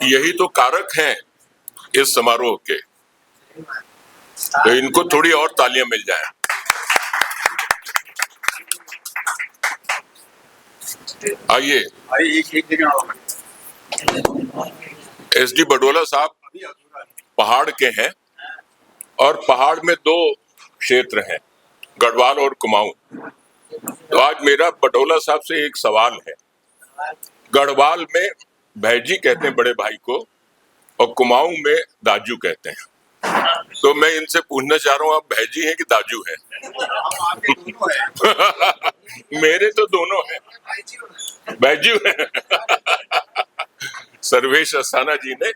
यही तो कारक हैं इस समारोह के, तो इनको थोड़ी और तालियां मिल जाएं। आइए, एसडी बडोला साहब पहाड़ के हैं और पहाड़ में दो क्षेत्र हैं, गढ़वाल और कुमाऊं। तो आज मेरा बडोला साहब से एक सवाल है। गढ़वाल में भैजी कहते हैं बड़े भाई को और कुमाऊं में दाजू कहते हैं। तो मैं इनसे पूछना चाह रहा हूँ, आप भैजी हैं कि दाजू हैं? मेरे तो दोनों हैं, भैजू हैं। सर्वेश अस्थाना जी ने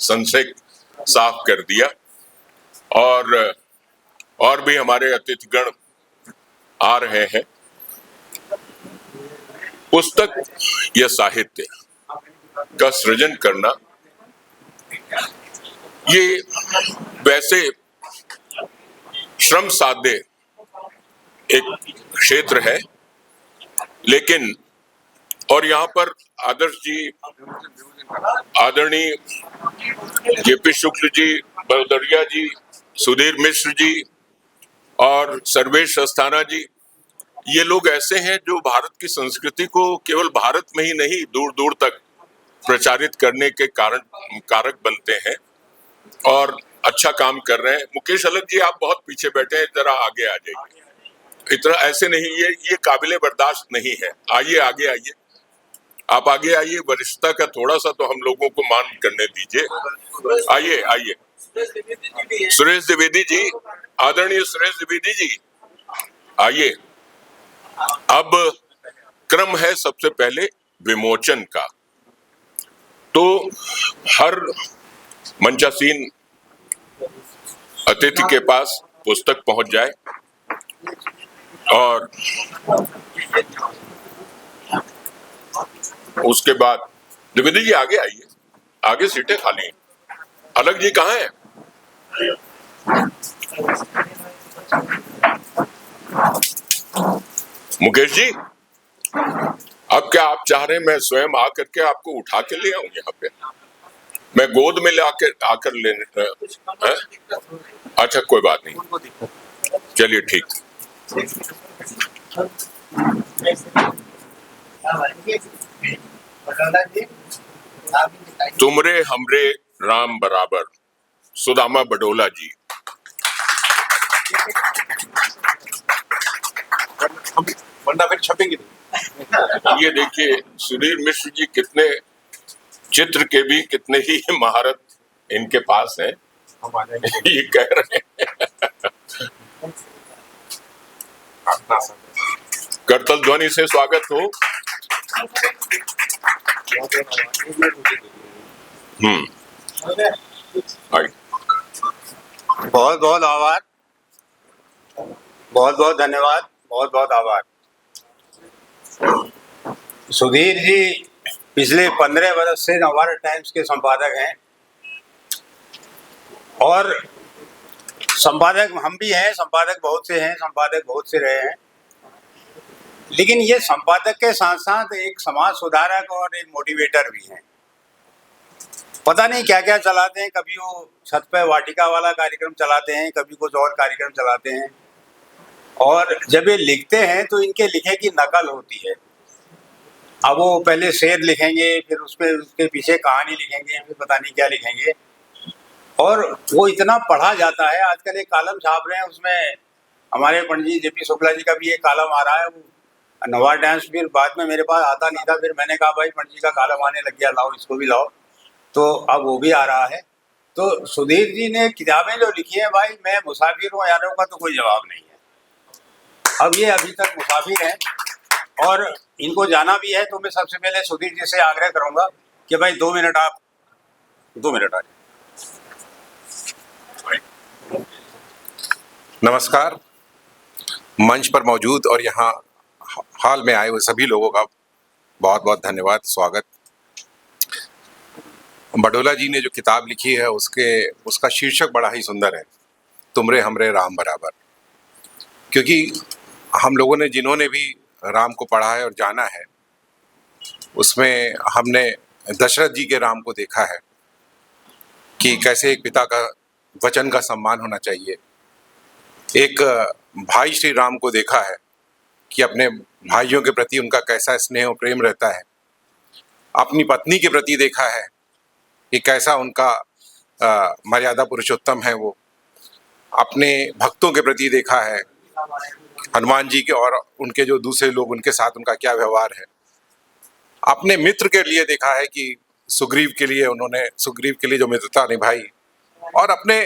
संशय साफ कर दिया और भी हमारे अतिथिगण आ रहे हैं। पुस्तक या साहित्य का सृजन करना ये वैसे श्रम साध्य एक क्षेत्र है, लेकिन और यहाँ पर आदर्श जी, आदरणीय जेपी शुक्ल जी, बलदरिया जी, सुधीर मिश्र जी और सर्वेश अस्थाना जी, ये लोग ऐसे हैं जो भारत की संस्कृति को केवल भारत में ही नहीं दूर दूर तक प्रचारित करने के कारक बनते हैं और अच्छा काम कर रहे हैं। मुकेश अलग जी, आप बहुत पीछे बैठे हैं, जरा आगे आ जाइए। इतना ऐसे नहीं, ये काबिले बर्दाश्त नहीं है। आइए, आगे आइए, आप आगे आइए। वरिष्ठता का थोड़ा सा तो हम लोगों को मान करने दीजिए। आइए आइए, सुरेश द्विवेदी जी, आदरणीय सुरेश द्विवेदी जी, आइए। अब क्रम है सबसे पहले विमोचन का, तो हर मंचासीन अतिथि के पास पुस्तक पहुंच जाए और उसके बाद द्विवेदी जी आगे आइए, आगे सीटें खाली हैं। अलग जी कहाँ हैं? मुकेश जी, अब क्या आप चाह रहे हैं मैं स्वयं आकर के आपको उठा के ले आऊं यहाँ पे? मैं गोद में आकर लेने? अच्छा, कोई बात नहीं, चलिए ठीक। तुमरे हमरे राम बराबर, सुदामा बडोला जी। फिर छपेंगे। ये देखिए, सुधीर मिश्र जी कितने चित्र के भी कितने ही महारत इनके पास है, ये कह रहे हैं। करतल ध्वनि से स्वागत हो। बहुत बहुत आभार, बहुत बहुत धन्यवाद, बहुत बहुत आभार। सुधीर जी पिछले 15 वर्ष से नवभारत टाइम्स के संपादक हैं और संपादक हम भी हैं, संपादक बहुत से हैं, संपादक बहुत से रहे हैं, लेकिन ये संपादक के साथ साथ एक समाज सुधारक और एक मोटिवेटर भी हैं। पता नहीं क्या क्या चलाते हैं, कभी वो छत पे वाटिका वाला कार्यक्रम चलाते हैं, कभी कुछ और कार्यक्रम चलाते हैं, और जब ये लिखते हैं तो इनके लिखे की नकल होती है। अब वो पहले शेर लिखेंगे, फिर उसके पीछे कहानी लिखेंगे, फिर पता नहीं क्या लिखेंगे, और वो इतना पढ़ा जाता है। आजकल एक कॉलम छाप रहे हैं, उसमें हमारे पंडित जेपी शुक्ला जी का भी एक कॉलम आ रहा है, नवभारत टाइम्स। फिर बाद में मेरे पास आता नहीं था, फिर मैंने कहा भाई पंडित जी का कॉलम आने लग गया, लाओ इसको भी लाओ, तो अब वो भी आ रहा है। तो सुधीर जी ने किताबें जो लिखी है, भाई मैं मुसाफिर हूँ, यारों का तो कोई जवाब नहीं है। अब ये अभी तक मुसाफिर हैं और इनको जाना भी है, तो मैं सबसे पहले सुधीर जी से आग्रह करूंगा कि भाई 2 मिनट आ जाए। नमस्कार। मंच पर मौजूद और यहाँ हाल में आए हुए सभी लोगों का बहुत बहुत धन्यवाद, स्वागत। बडोला जी ने जो किताब लिखी है उसका शीर्षक बड़ा ही सुंदर है, तुमरे हमरे राम बराबर। क्योंकि हम लोगों ने जिन्होंने भी राम को पढ़ा है और जाना है, उसमें हमने दशरथ जी के राम को देखा है कि कैसे एक पिता का वचन का सम्मान होना चाहिए। एक भाई श्री राम को देखा है कि अपने भाइयों के प्रति उनका कैसा स्नेह और प्रेम रहता है। अपनी पत्नी के प्रति देखा है कि कैसा उनका मर्यादा पुरुषोत्तम है वो। अपने भक्तों के प्रति देखा है, हनुमान जी के और उनके जो दूसरे लोग उनके साथ उनका क्या व्यवहार है। अपने मित्र के लिए देखा है कि सुग्रीव के लिए जो मित्रता निभाई, और अपने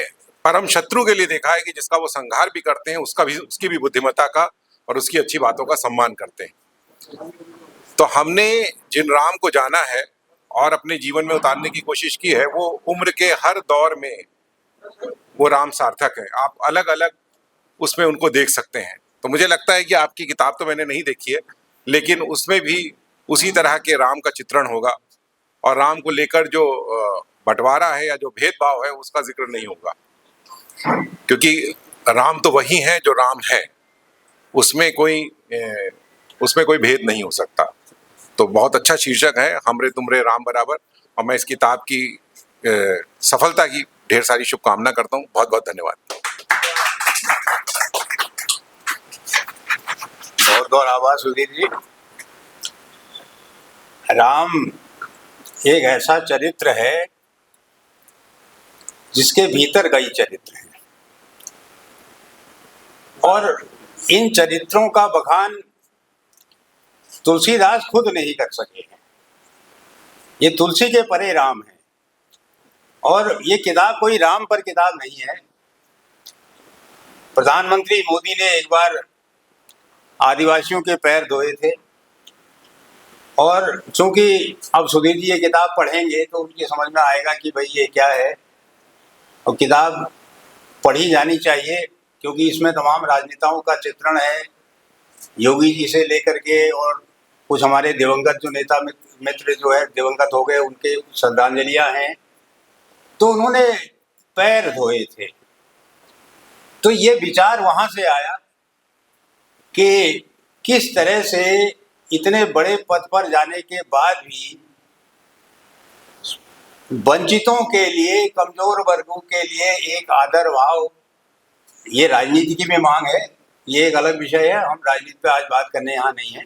परम शत्रु के लिए देखा है कि जिसका वो संहार भी करते हैं उसकी भी बुद्धिमत्ता का और उसकी अच्छी बातों का सम्मान करते हैं। तो हमने जिन राम को जाना है और अपने जीवन में उतारने की कोशिश की है, वो उम्र के हर दौर में वो राम सार्थक है। आप अलग अलग उसमें उनको देख सकते हैं। तो मुझे लगता है कि आपकी किताब तो मैंने नहीं देखी है, लेकिन उसमें भी उसी तरह के राम का चित्रण होगा और राम को लेकर जो बंटवारा है या जो भेदभाव है उसका जिक्र नहीं होगा, क्योंकि राम तो वही है जो राम है, उसमें कोई भेद नहीं हो सकता। तो बहुत अच्छा शीर्षक है, हमरे तुमरे राम बराबर, और मैं इस किताब की सफलता की ढेर सारी शुभकामना करता हूँ। बहुत बहुत धन्यवाद। बहुत बहुत आभार सुधीर जी। राम एक ऐसा चरित्र है जिसके भीतर कई चरित्र हैं, और इन चरित्रों का बखान तुलसीदास खुद नहीं कर सके हैं। ये तुलसी के परे राम है, और ये किताब कोई राम पर किताब नहीं है। प्रधानमंत्री मोदी ने एक बार आदिवासियों के पैर धोए थे, और चूंकि अब सुधीर जी ये किताब पढ़ेंगे तो उनकी समझ में आएगा कि भाई ये क्या है, और किताब पढ़ी जानी चाहिए, क्योंकि इसमें तमाम राजनेताओं का चित्रण है, योगी जी से लेकर के और कुछ हमारे दिवंगत जो नेता मित्र जो है दिवंगत हो गए उनके श्रद्धांजलियां हैं। तो उन्होंने पैर धोए थे, तो ये विचार वहां से आया कि किस तरह से इतने बड़े पद पर जाने के बाद भी वंचितों के लिए, कमजोर वर्गों के लिए एक आदर भाव, ये राजनीति की भी मांग है, ये एक अलग विषय है, हम राजनीति पे आज बात करने यहाँ नहीं है।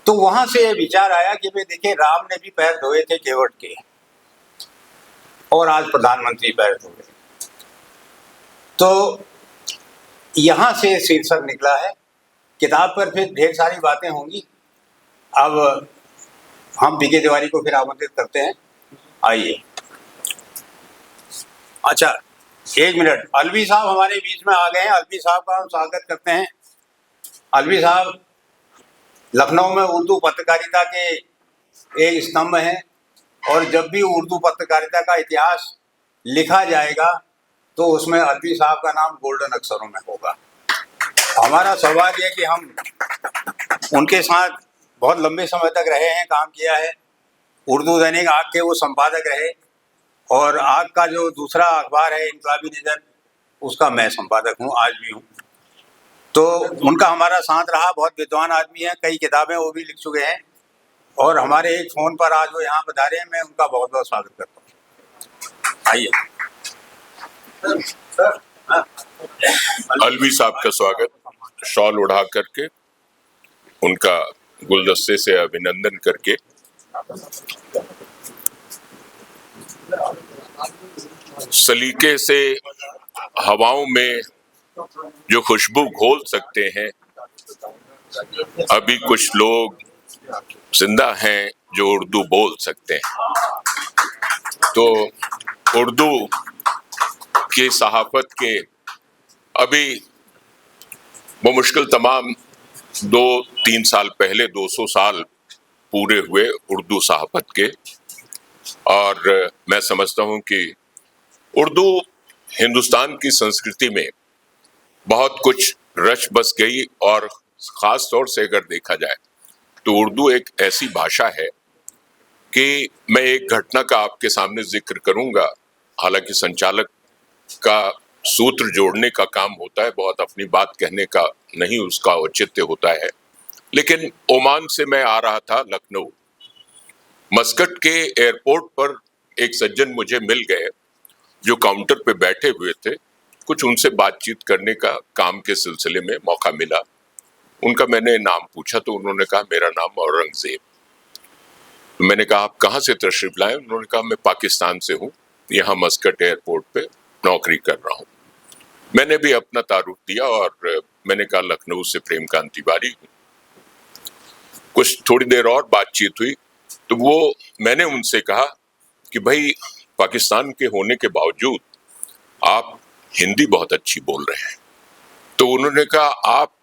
तो वहां से ये विचार आया कि भाई देखिए, राम ने भी पैर धोए थे केवट के, और आज प्रधानमंत्री पैर धो गए। तो यहां से शीर्षक निकला है। किताब पर फिर ढेर सारी बातें होंगी। अब हम पीके तिवारी को फिर आमंत्रित करते हैं, आइए। अच्छा, एक मिनट, अलवी साहब हमारे बीच में आ गए हैं। अलवी साहब का हम स्वागत करते हैं। अलवी साहब लखनऊ में उर्दू पत्रकारिता के एक स्तंभ हैं, और जब भी उर्दू पत्रकारिता का इतिहास लिखा जाएगा तो उसमें अलवी साहब का नाम गोल्डन अक्षरों में होगा। हमारा सौभाग्य है कि हम उनके साथ बहुत लंबे समय तक रहे हैं, काम किया है। उर्दू दैनिक आग के वो संपादक रहे, और आग का जो दूसरा अखबार है इनकलाबी नज़र, उसका मैं संपादक हूँ, आज भी हूँ। तो उनका हमारा साथ रहा। बहुत विद्वान आदमी है, कई किताबें वो भी लिख चुके हैं, और हमारे एक फ़ोन पर आज वो यहाँ पधारे हैं। मैं उनका बहुत बहुत स्वागत करता हूँ। आइए अलवी साहब का स्वागत, शॉल उड़ा करके, उनका गुलदस्ते से अभिनंदन करके। सलीके से हवाओं में जो खुशबू घोल सकते हैं, अभी कुछ लोग जिंदा हैं जो उर्दू बोल सकते हैं। तो उर्दू की सहाफत के अभी वो मुश्किल तमाम 2-3 साल पहले 200 साल पूरे हुए उर्दू सहाफत के, और मैं समझता हूँ कि उर्दू हिंदुस्तान की संस्कृति में बहुत कुछ रच बस गई। और ख़ास तौर से अगर देखा जाए तो उर्दू एक ऐसी भाषा है कि मैं एक घटना का आपके सामने जिक्र करूँगा। हालांकि संचालक का सूत्र जोड़ने का काम होता है, बहुत अपनी बात कहने का नहीं उसका औचित्य होता है। लेकिन ओमान से मैं आ रहा था लखनऊ, मस्कट के एयरपोर्ट पर एक सज्जन मुझे मिल गए जो काउंटर पे बैठे हुए थे। कुछ उनसे बातचीत करने का काम के सिलसिले में मौका मिला। उनका मैंने नाम पूछा तो उन्होंने कहा मेरा नाम औरंगजेब। मैंने कहा आप कहाँ से तशरीफ लाए? उन्होंने कहा मैं पाकिस्तान से हूँ, यहाँ मस्कट एयरपोर्ट पे नौकरी कर रहा हूँ। मैंने भी अपना तारुफ दिया और मैंने कहा लखनऊ से प्रेमकांत तिवारी हूँ। कुछ थोड़ी देर और बातचीत हुई तो वो मैंने उनसे कहा कि भाई पाकिस्तान के होने के बावजूद आप हिंदी बहुत अच्छी बोल रहे हैं। तो उन्होंने कहा आप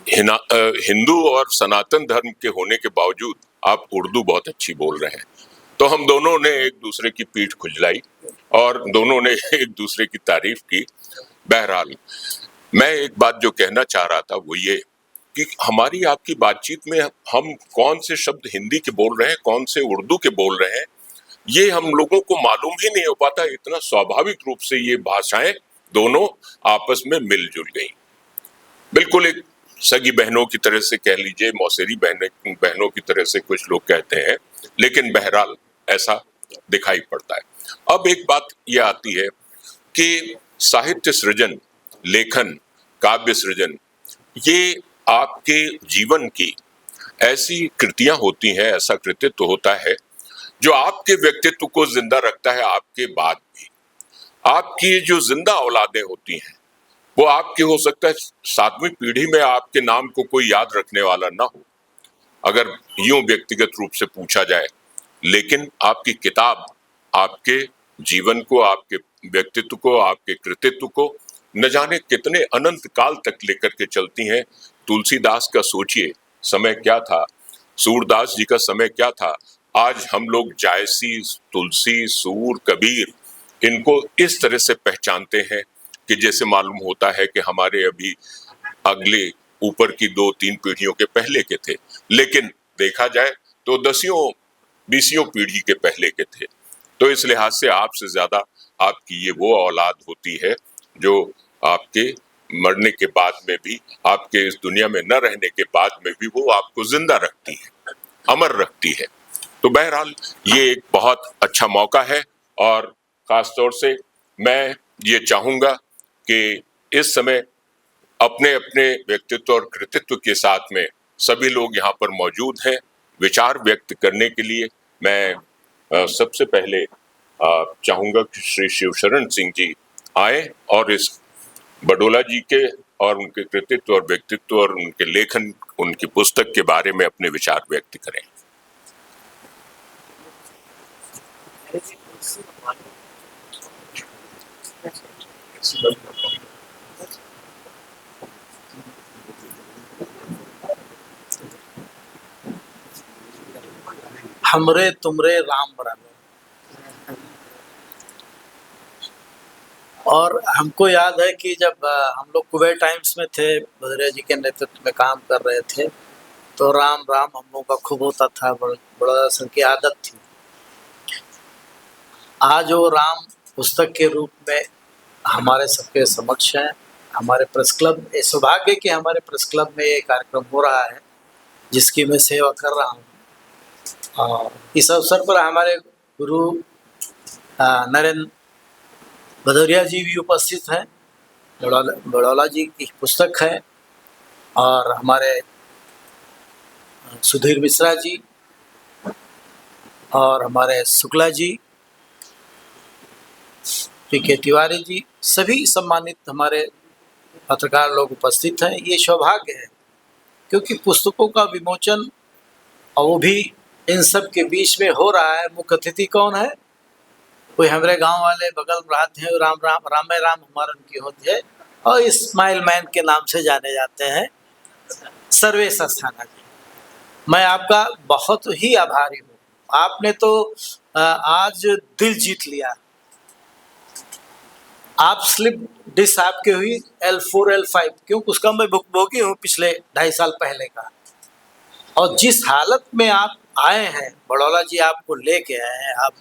हिंदू और सनातन धर्म के होने के बावजूद आप उर्दू बहुत अच्छी बोल रहे हैं। तो हम दोनों ने एक दूसरे की पीठ खुजलाई और दोनों ने एक दूसरे की तारीफ की। बहरहाल मैं एक बात जो कहना चाह रहा था वो ये कि हमारी आपकी बातचीत में हम कौन से शब्द हिंदी के बोल रहे हैं, कौन से उर्दू के बोल रहे हैं, ये हम लोगों को मालूम ही नहीं हो पाता। इतना स्वाभाविक रूप से ये भाषाएं दोनों आपस में मिलजुल गई, बिल्कुल एक सगी बहनों की तरह से कह लीजिए, मौसेरी बहनों की तरह से कुछ लोग कहते हैं, लेकिन बहरहाल ऐसा दिखाई पड़ता है। अब एक बात यह आती है कि साहित्य सृजन, लेखन, काव्य सृजन, ये आपके जीवन की ऐसी कृतियां होती हैं, ऐसा कृतित्व होता है जो आपके व्यक्तित्व को जिंदा रखता है आपके बाद भी। आपकी जो जिंदा औलादें होती हैं वो आपकी, हो सकता है 7वीं पीढ़ी में आपके नाम को कोई याद रखने वाला ना हो, अगर यूं व्यक्तिगत रूप से पूछा जाए, लेकिन आपकी किताब आपके जीवन को, आपके व्यक्तित्व को, आपके कृतित्व को न जाने कितने अनंत काल तक लेकर के चलती हैं। तुलसीदास का सोचिए समय क्या था, सूरदास जी का समय क्या था। आज हम लोग जायसी, तुलसी, सूर, कबीर इनको इस तरह से पहचानते हैं कि जैसे मालूम होता है कि हमारे अभी अगले ऊपर की 2-3 पीढ़ियों के पहले के थे, लेकिन देखा जाए तो 10वीं 20वीं पीढ़ी के पहले के थे। तो इस लिहाज से आपसे ज्यादा आपकी ये वो औलाद होती है जो आपके मरने के बाद में भी, आपके इस दुनिया में न रहने के बाद में भी वो आपको जिंदा रखती है, अमर रखती है। तो बहरहाल ये एक बहुत अच्छा मौका है और खासतौर से मैं ये चाहूंगा कि इस समय अपने अपने व्यक्तित्व और कृतित्व के साथ में सभी लोग यहाँ पर मौजूद हैं विचार व्यक्त करने के लिए। मैं सबसे पहले चाहूंगा कि श्री शिवशरण सिंह जी आए और इस बडोला जी के और उनके कृतित्व और व्यक्तित्व और उनके लेखन, उनकी पुस्तक के बारे में अपने विचार व्यक्त करें। हमरे तुमरे राम बराबर। और हमको याद है कि जब हम लोग कुवैत टाइम्स में थे, भदौरिया जी के नेतृत्व में काम कर रहे थे, तो राम राम हम लोगों का खूब होता था, बड़ा सर की आदत थी। आज वो राम पुस्तक के रूप में हमारे सबके समक्ष है। हमारे प्रेस क्लब, ये सौभाग्य कि हमारे प्रेस क्लब में ये कार्यक्रम हो रहा है जिसकी मैं सेवा कर रहा हूँ। इस अवसर पर हमारे गुरु नरेंद्र भदौरिया जी भी उपस्थित हैं। बड़ौला जी की पुस्तक है और हमारे सुधीर मिश्रा जी और हमारे शुक्ला जी, पीके तिवारी जी, सभी सम्मानित हमारे पत्रकार लोग उपस्थित हैं। ये सौभाग्य है क्योंकि पुस्तकों का विमोचन और वो भी इन सब के बीच में हो रहा है। मुख्य अतिथि कौन है? कोई हमारे गांव वाले बगल रहते हैं, राम हमारा उनकी होती है और इस्माइल मैन के नाम से जाने जाते हैं, सर्वेश अस्थाना जी। मैं आपका बहुत ही आभारी हूँ। आपने तो आज दिल जीत लिया। आप स्लिप डिस्क आपकी हुई L4 L5, क्योंकि उसका मैं भुगभोगी हूँ पिछले 2.5 साल पहले का। और जिस हालत में आप आए हैं, बड़ौला जी आपको लेके आए हैं, आप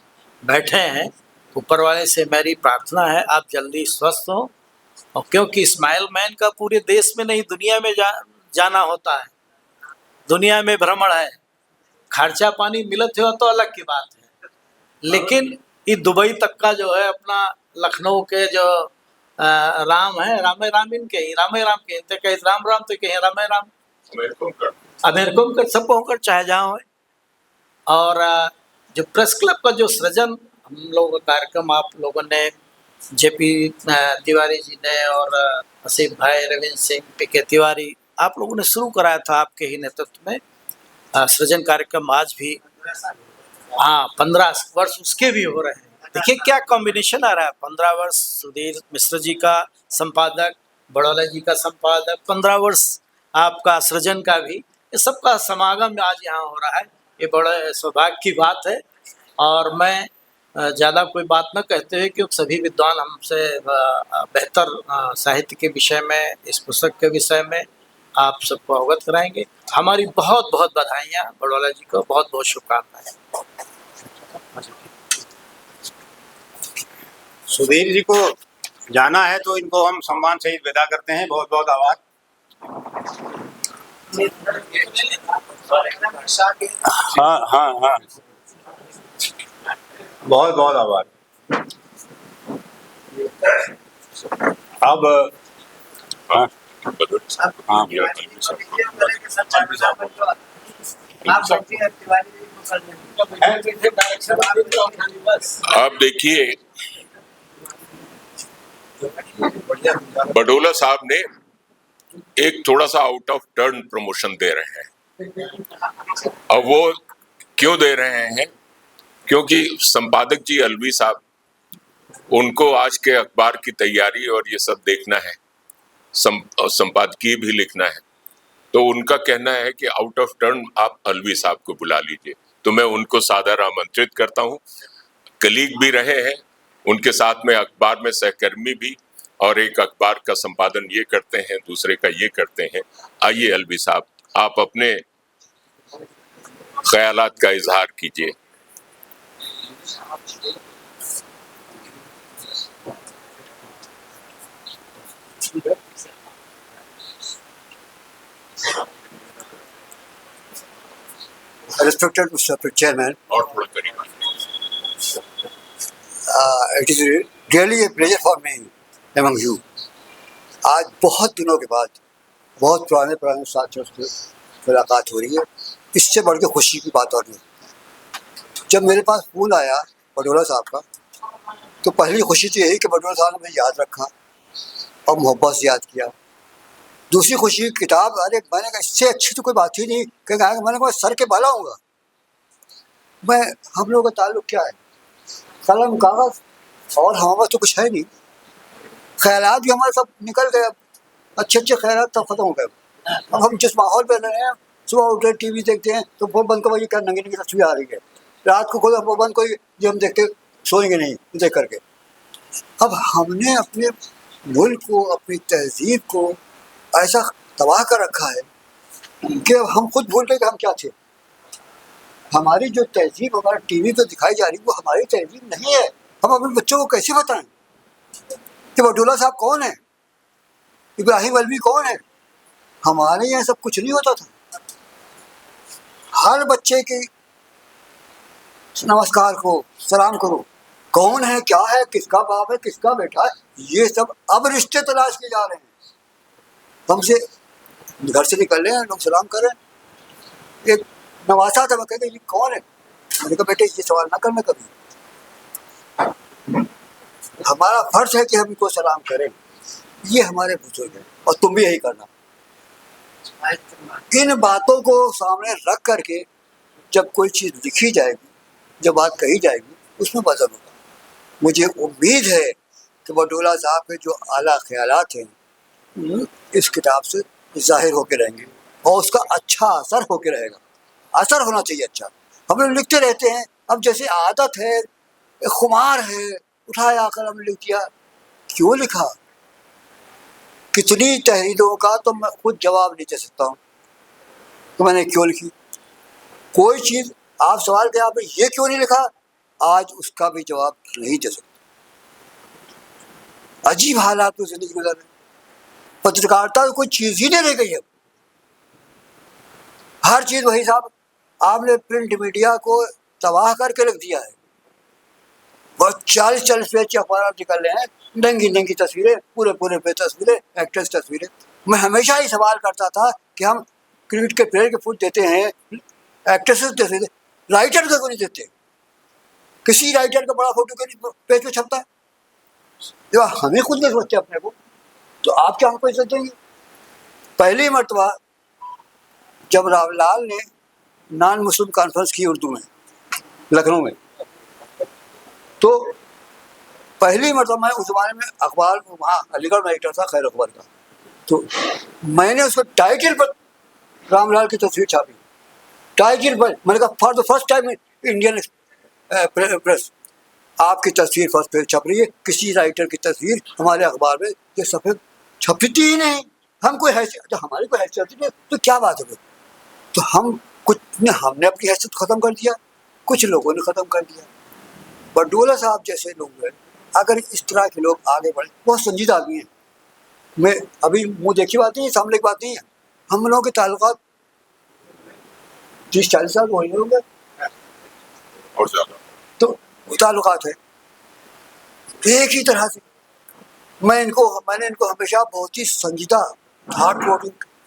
बैठे हैं, ऊपर वाले से मेरी प्रार्थना है आप जल्दी स्वस्थ हो, और क्योंकि इस्माइल मैन का पूरे देश में नहीं दुनिया में जाना होता है, दुनिया में भ्रमण है, खर्चा पानी मिलत हो तो अलग की बात है, लेकिन ये दुबई तक का जो है अपना लखनऊ के जो राम है, रामे राम इनके ही रामे राम के तो कहीं राम राम तो कहीं रामे राम अमेरिका कर सबको होकर चाहे जहाँ हो। और जो प्रेस क्लब का जो सृजन हम लोग का कार्यक्रम आप लोगों ने जेपी तिवारी जी ने और असीम भाई, रविंद्र सिंह, पीके तिवारी, आप लोगों ने शुरू कराया था आपके ही नेतृत्व में सृजन कार्यक्रम। आज भी 15 वर्ष उसके भी हो रहे हैं। देखिए क्या कॉम्बिनेशन आ रहा है, 15 वर्ष सुधीर मिश्र जी का संपादक, बड़ौला जी का संपादक, 15 वर्ष आपका सृजन का भी, ये सबका समागम आज यहाँ हो रहा है। ये बड़े सौभाग्य की बात है। और मैं ज़्यादा कोई बात न कहते हुए, क्योंकि सभी विद्वान हमसे बेहतर साहित्य के विषय में, इस पुस्तक के विषय में आप सबको अवगत कराएंगे। हमारी बहुत बहुत बधाइयाँ बड़ौला जी को, बहुत बहुत शुभकामनाएं। सुधीर जी को जाना है तो इनको हम सम्मान सहित विदा करते हैं। बहुत बहुत आभार। हाँ हाँ हाँ, बहुत बहुत आभार। अब हाँ हाँ आप देखिए बडोला साहब ने एक थोड़ा सा आउट ऑफ टर्न प्रमोशन दे रहे हैं। अब वो क्यों दे रहे हैं? क्योंकि संपादक जी अलवी साहब, उनको आज के अखबार की तैयारी और ये सब देखना है, संपादकीय भी लिखना है, तो उनका कहना है कि आउट ऑफ टर्न आप अलवी साहब को बुला लीजिए। तो मैं उनको सादर आमंत्रित करता हूँ। कलीग भी रहे हैं, उनके साथ में अखबार में सहकर्मी भी, और एक अखबार का संपादन ये करते हैं, दूसरे का ये करते हैं। आइए अलवी साहब, आप अपने ख्यालात का इजहार कीजिए। Respected Mr. Chairman, और थोड़ा करीब it is really a pleasure for me among you. आज बहुत दिनों के बाद बहुत पुराने साथियों से मुलाकात हो रही है। इससे बढ़ के खुशी की बात और नहीं। जब मेरे पास फोन आया बडोला साहब का, तो पहली खुशी तो यही कि बडोला साहब ने मुझे याद रखा और मोहब्बत से याद किया। दूसरी खुशी किताब, अरे मैंने कहा इससे अच्छी तो कोई बात ही नहीं। कहा मैंने कहा सर के बाला होगा मैं, हम लोगों का ताल्लुक क्या है, कलम कागज, और हमारे पास तो कुछ है नहीं। ख्यालात भी हमारे सब निकल गए, अच्छे अच्छे ख्यालात सब खत्म हो गए। अब हम जिस माहौल में रहे हैं, सुबह उठे टीवी देखते हैं तो वो बंद कर, क्या नंगी नंगी तस्वीर आ रही है, रात को खोलो वो बंद कोई जो हम देखते सोएंगे नहीं देख करके। अब हमने अपने मुल्क को, अपनी तहजीब को ऐसा तबाह कर रखा है कि हम खुद भूल गए कि हम क्या थे। हमारी जो तहजीब हमारे टीवी पे दिखाई जा रही है वो हमारी तहजीब नहीं है। हम अपने बच्चों को कैसे बताएं कि बडोला साहब कौन है, इब्राहिम अलवी कौन है। हमारे यहाँ सब कुछ नहीं होता था। हर बच्चे के नमस्कार को सलाम करो, कौन है, क्या है, किसका बाप है, किसका बेटा है, ये सब अब रिश्ते तलाश किए जा रहे हैं। हमसे घर से निकल रहे हैं लोग सलाम कर रहे हैं। एक नवासा था, मैं कहते ये कौन है, मैंने कहा बेटे ये सवाल ना करना कभी। हमारा फर्ज है कि हम इनको सलाम करें, ये हमारे बुजुर्ग हैं और तुम भी यही करना। इन बातों को सामने रख करके जब कोई चीज़ लिखी जाएगी, जब बात कही जाएगी, उसमें वजन होगा। मुझे उम्मीद है कि बडोला साहब के जो आला ख्यालात हैं इस किताब से जाहिर होकर रहेंगे और उसका अच्छा असर होकर रहेगा। असर होना चाहिए अच्छा। हम लोग लिखते रहते हैं, अब जैसे आदत है, खुमार है, उठाया कलम लिख दिया। क्यों लिखा, कितनी तहरीरों का तो मैं खुद जवाब नहीं दे सकता हूँ तो मैंने क्यों लिखी। कोई चीज़ आप सवाल किया आपने ये क्यों नहीं लिखा, आज उसका भी जवाब नहीं दे सकते। अजीब हालात में जिंदगी गुजार रहे हैं। पत्रकारिता तो कोई चीज ही नहीं रह गई है। हर चीज वही साहब, आपने प्रिंट मीडिया को तबाह करके रख दिया है। वो 40 पेज के अखबार निकल रहे हैं, नंगी नंगी तस्वीरें, पूरे पूरे पे तस्वीरें, एक्ट्रेस तस्वीरें। मैं हमेशा ही सवाल करता था कि हम क्रिकेट के प्लेयर के फुट देते हैं, एक्ट्रेसेस देते, राइटर को नहीं देते। किसी राइटर का बड़ा फोटो के पेज पे छपता है, जो हमें खुद नहीं सोचते अपने को, तो आप क्या हमको इज्जत देंगे? पहली मर्तबा जब रामलाल ने नॉन मुस्लिम कॉन्फ्रेंस की उर्दू में लखनऊ में, तो पहली मर्तबा मैं उस जमाने में अखबार वहाँ अलीगढ़ में एडिटर था खैर अखबार का, तो मैंने उसको टाइटल पर रामलाल की तस्वीर छापी। टाइटल पर मैंने कहा for the first time Indian press आपकी तस्वीर फर्स्ट पेज छप रही है, किसी राइटर की तस्वीर हमारे अखबार में ये सफेद छपती ही नहीं। हम कोई हैसियत, हमारी कोई हैसियत नहीं, तो क्या बात है? तो हम कुछ ने, हमने अपनी हैसियत ख़त्म कर दिया, कुछ लोगों ने ख़त्म कर दिया। बडोला साहब जैसे लोग हैं, अगर इस तरह के लोग आगे बढ़े, बहुत संजीदा आदमी हैं। मैं अभी मुँह देखी बात नहीं है, सामने की बात नहीं है। हम लोगों के ताल्लुकात 30-40 साल हो ही होंगे और ज्यादा, तो ताल्लुकात है एक ही तरह से। मैंने इनको हमेशा बहुत ही संजीदा, हार्ट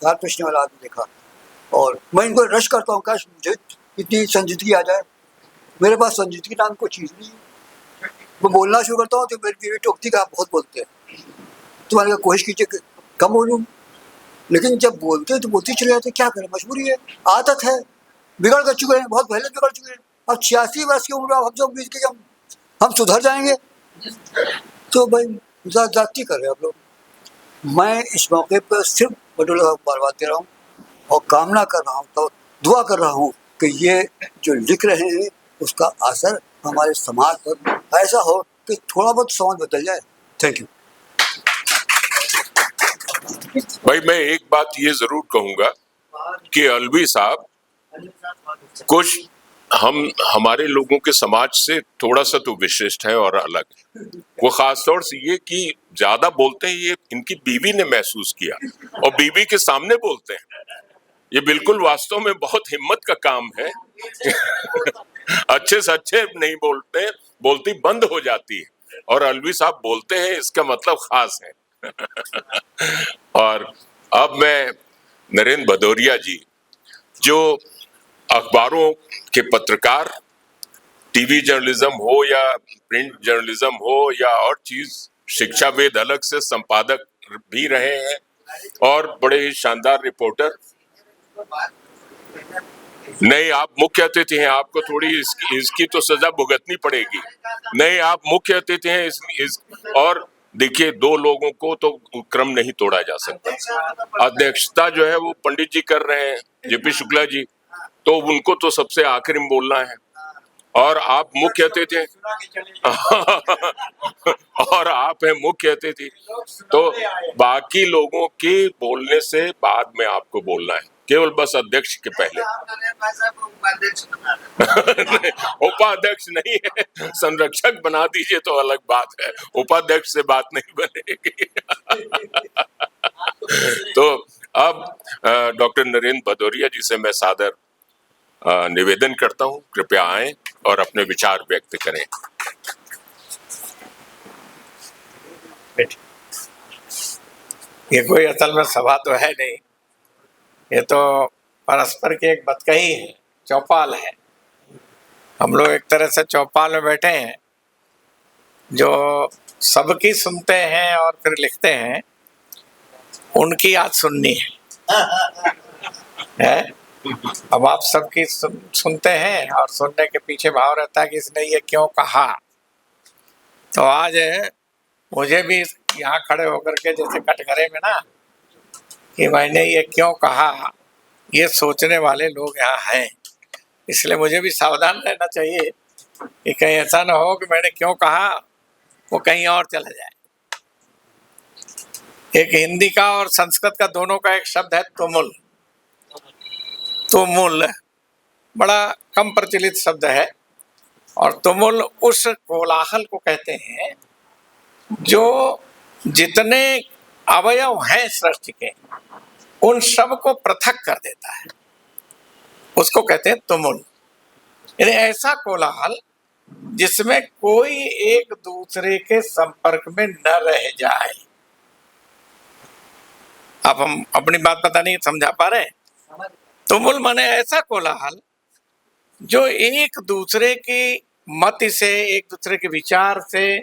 पूछने वाला आदमी देखा, और मैं इनको रश करता हूँ, काश मुझे इतनी संजीदगी आ जाए। मेरे पास संजीदगी नाम कोई चीज़ नहीं है। मैं बोलना शुरू करता हूँ तो मेरी बीवी टोकती का आप बहुत बोलते हैं, तो मैंने कहा कोशिश कीजिए कि कम बोलूँ, लेकिन जब बोलते हैं तो बोलते चले जाते, क्या करें, मजबूरी है, आदत है, बिगड़ कर चुके हैं, बहुत पहले बिगड़ चुके हैं। अब 86 वर्ष की उम्र, हम सब बीत के हम सुधर जाएंगे, तो भाई जाती कर रहे हैं आप लोग। मैं इस मौके पर सिर्फ बडोला साहब को बार दे रहा हूँ और कामना कर रहा हूँ, तो दुआ कर रहा हूँ कि ये जो लिख रहे हैं उसका असर हमारे समाज पर ऐसा हो कि थोड़ा बहुत समाज बदल जाए। थैंक यू भाई। मैं एक बात ये जरूर कहूंगा कि अलवी साहब कुछ हमारे लोगों के समाज से थोड़ा सा तो विशिष्ट है और अलग है। वो खासतौर से ये कि ज्यादा बोलते हैं, ये इनकी बीवी ने महसूस किया, और बीवी के सामने बोलते हैं। ये बिल्कुल वास्तव में बहुत हिम्मत का काम है। अच्छे से अच्छे नहीं बोलते, बोलती बंद हो जाती है, और अलवी साहब बोलते हैं, इसका मतलब खास है। और अब मैं नरेंद्र भदौरिया जी, जो अखबारों के पत्रकार, टीवी जर्नलिज्म हो या प्रिंट जर्नलिज्म हो या और चीज, शिक्षावेद अलग से, संपादक भी रहे हैं और बड़े ही शानदार रिपोर्टर। नहीं, आप मुख्य अतिथि हैं, आपको थोड़ी इसकी तो सजा भुगतनी पड़ेगी। नहीं, आप मुख्य अतिथि हैं और देखिए, दो लोगों को तो क्रम नहीं तोड़ा जा सकता। अध्यक्षता जो है वो पंडित जी कर रहे हैं, जेपी शुक्ला जी, तो उनको तो सबसे आखिर में बोलना है, और आप मुख्य अतिथि हैं। और आप हैं मुख्य अतिथि, तो बाकी लोगों के बोलने से बाद में आपको बोलना है, केवल बस अध्यक्ष के पहले। उपाध्यक्ष नहीं है, संरक्षक बना दीजिए तो अलग बात है, उपाध्यक्ष से बात नहीं बनेगी। तो अब डॉक्टर नरेंद्र भदौरिया जी से मैं सादर निवेदन करता हूं, कृपया आएं और अपने विचार व्यक्त करें। ये कोई असल में सभा तो है नहीं, ये तो परस्पर की एक बतकही है, चौपाल है। हम लोग एक तरह से चौपाल में बैठे हैं, जो सबकी सुनते हैं और फिर लिखते हैं, उनकी आज सुननी है? अब आप सबकी सुनते हैं और सुनने के पीछे भाव रहता है कि इसने ये क्यों कहा। तो आज मुझे भी यहाँ खड़े होकर के जैसे कटघरे में ना, कि मैंने ये क्यों कहा, ये सोचने वाले लोग यहाँ हैं, इसलिए मुझे भी सावधान रहना चाहिए कि कहीं ऐसा ना हो कि मैंने क्यों कहा वो कहीं और चला जाए। एक हिंदी का और संस्कृत का दोनों का एक शब्द है तुमुल। तुमुल बड़ा कम प्रचलित शब्द है, और तुमुल उस कोलाहल को कहते हैं जो जितने अवयव हैं सृष्टि के उन सब को पृथक कर देता है, उसको कहते हैं तुमुल। यानी ऐसा कोलाहल जिसमें कोई एक दूसरे के संपर्क में न रह जाए। अब हम अपनी बात पता नहीं समझा पा रहे हैं। तुमुल माने ऐसा कोलाहल जो एक दूसरे की मत से, एक दूसरे के विचार से,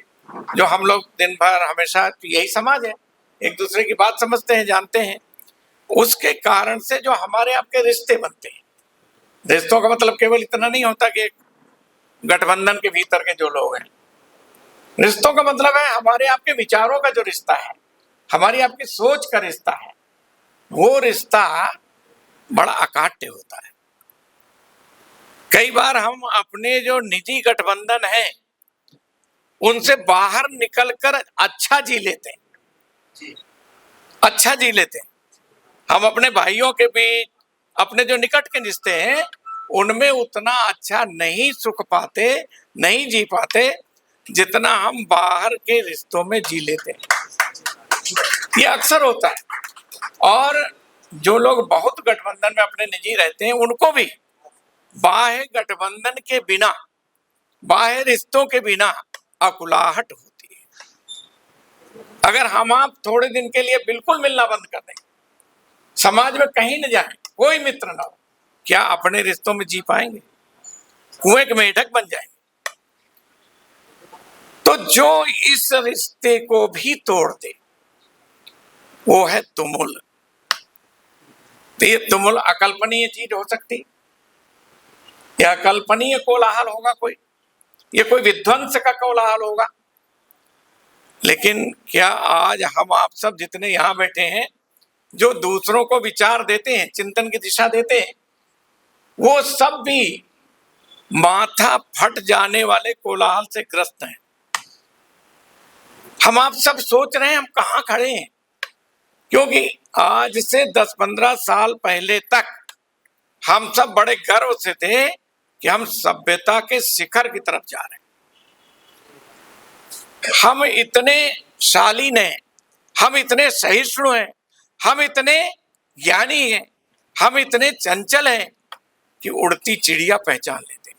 जो हम लोग दिन भर हमेशा, यही समाज है, एक दूसरे की बात समझते हैं, जानते हैं, उसके कारण से जो हमारे आपके रिश्ते बनते हैं। रिश्तों का मतलब केवल इतना नहीं होता कि गठबंधन के भीतर के जो लोग हैं। रिश्तों का मतलब है हमारे आपके विचारों का जो रिश्ता है, हमारी आपकी सोच का रिश्ता है, वो रिश्ता बड़ा अकाट्य होता है। कई बार हम अपने जो निजी गठबंधन है उनसे बाहर निकलकर अच्छा जी लेते हैं, अच्छा जी लेते हैं। हम अपने भाइयों के बीच, अपने जो निकट के रिश्ते हैं उनमें उतना अच्छा नहीं सुख पाते, नहीं जी पाते जितना हम बाहर के रिश्तों में जी लेते हैं। ये अक्सर होता है। और जो लोग बहुत गठबंधन में अपने निजी रहते हैं उनको भी बाह्य गठबंधन के बिना, बाह्य रिश्तों के बिना अकुलाहट होती है। अगर हम आप थोड़े दिन के लिए बिल्कुल मिलना बंद कर दें, समाज में कहीं न जाए, कोई मित्र ना हो, क्या अपने रिश्तों में जी पाएंगे? कुएं के मेढक बन जाएंगे। तो जो इस रिश्ते को भी तोड़ दे वो है तुमुल। तो ये तुमुल अकल्पनीय चीज हो सकती, यह अकल्पनीय कोलाहल होगा, कोई ये कोई विध्वंस का कोलाहल होगा। लेकिन क्या आज हम आप सब जितने यहां बैठे हैं जो दूसरों को विचार देते हैं, चिंतन की दिशा देते हैं, वो सब भी माथा फट जाने वाले कोलाहल से ग्रस्त हैं। हम आप सब सोच रहे हैं हम कहां खड़े हैं, क्योंकि आज से 10-15 साल पहले तक हम सब बड़े गर्व से थे कि हम सभ्यता के शिखर की तरफ जा रहे हैं। हम इतने शालीन हैं, हम इतने सहिष्णु हैं, हम इतने ज्ञानी हैं, हम इतने चंचल हैं कि उड़ती चिड़िया पहचान लेते हैं।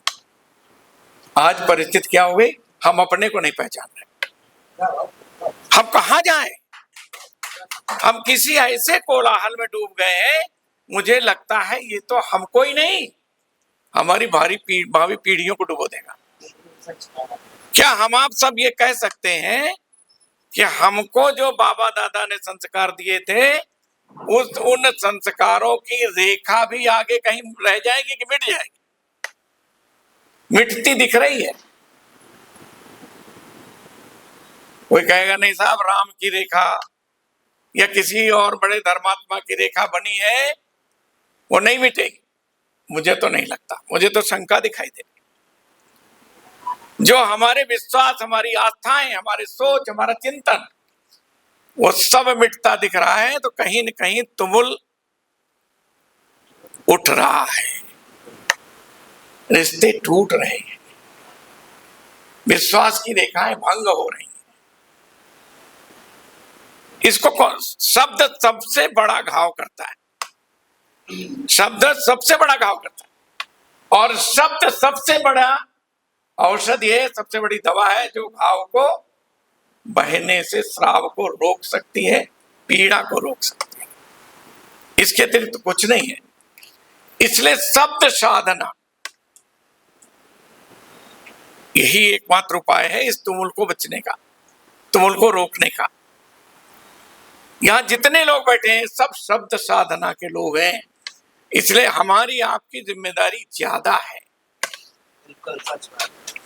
आज परिस्थिति क्या हो गई, हम अपने को नहीं पहचान रहे। हम कहां जाएं? हम किसी ऐसे कोलाहल में डूब गए हैं, मुझे लगता है ये तो हमको ही नहीं, हमारी भावी पीढ़ियों को डुबो देगा। क्या हम आप सब ये कह सकते हैं कि हमको जो बाबा दादा ने संस्कार दिए थे उन संस्कारों की रेखा भी आगे कहीं रह जाएगी कि मिट जाएगी? मिटती दिख रही है। कोई कहेगा नहीं साहब, राम की रेखा या किसी और बड़े धर्मात्मा की रेखा बनी है, वो नहीं मिटेगी। मुझे तो नहीं लगता, मुझे तो शंका दिखाई दे। जो हमारे विश्वास, हमारी आस्थाएं, हमारे सोच, हमारा चिंतन, वो सब मिटता दिख रहा है। तो कहीं न कहीं तुमुल उठ रहा है, रिश्ते टूट रहे हैं, विश्वास की रेखाएं भंग हो रही हैं। इसको शब्द सबसे बड़ा घाव करता है, शब्द सबसे बड़ा घाव करता है। और शब्द सबसे बड़ा औषधि है, सबसे बड़ी दवा है जो घाव को बहने से, श्राव को रोक सकती है, पीड़ा को रोक सकती है। इसके अतिरिक्त तो कुछ नहीं है। इसलिए शब्द साधना यही एकमात्र उपाय है इस तुमुल को बचने का, तुमुल को रोकने का। यहां जितने लोग बैठे हैं सब शब्द साधना के लोग हैं, इसलिए हमारी आपकी जिम्मेदारी ज्यादा है।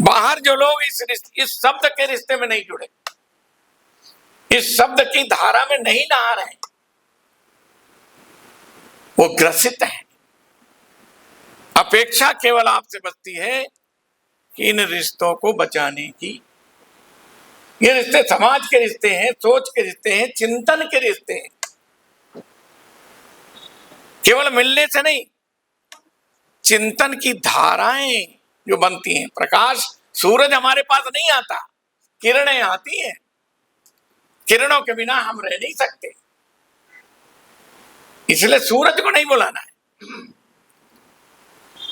बाहर जो लोग इस शब्द के रिश्ते में नहीं जुड़े, इस शब्द की धारा में नहीं नहा रहे, वो ग्रसित है। अपेक्षा केवल आपसे बचती है कि इन रिश्तों को बचाने की। ये रिश्ते समाज के रिश्ते हैं, सोच के रिश्ते हैं, चिंतन के रिश्ते हैं। केवल मिलने से नहीं, चिंतन की धाराएं जो बनती हैं। प्रकाश, सूरज हमारे पास नहीं आता, किरणें आती हैं। किरणों के बिना हम रह नहीं सकते, इसलिए सूरज को नहीं बुलाना है।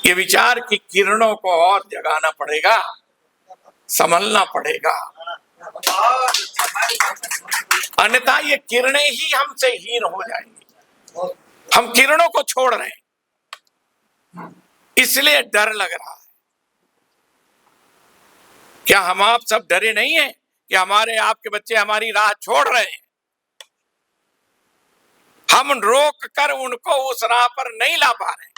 ये विचार की किरणों को और जगाना पड़ेगा, संभलना पड़ेगा, अन्यथा ये किरणें ही हमसे हीन हो जाएंगी। हम किरणों को छोड़ रहे हैं, इसलिए डर लग रहा है। क्या हम आप सब डरे नहीं हैं कि हमारे आपके बच्चे हमारी राह छोड़ रहे हैं? हम रोक कर उनको उस राह पर नहीं ला पा रहे।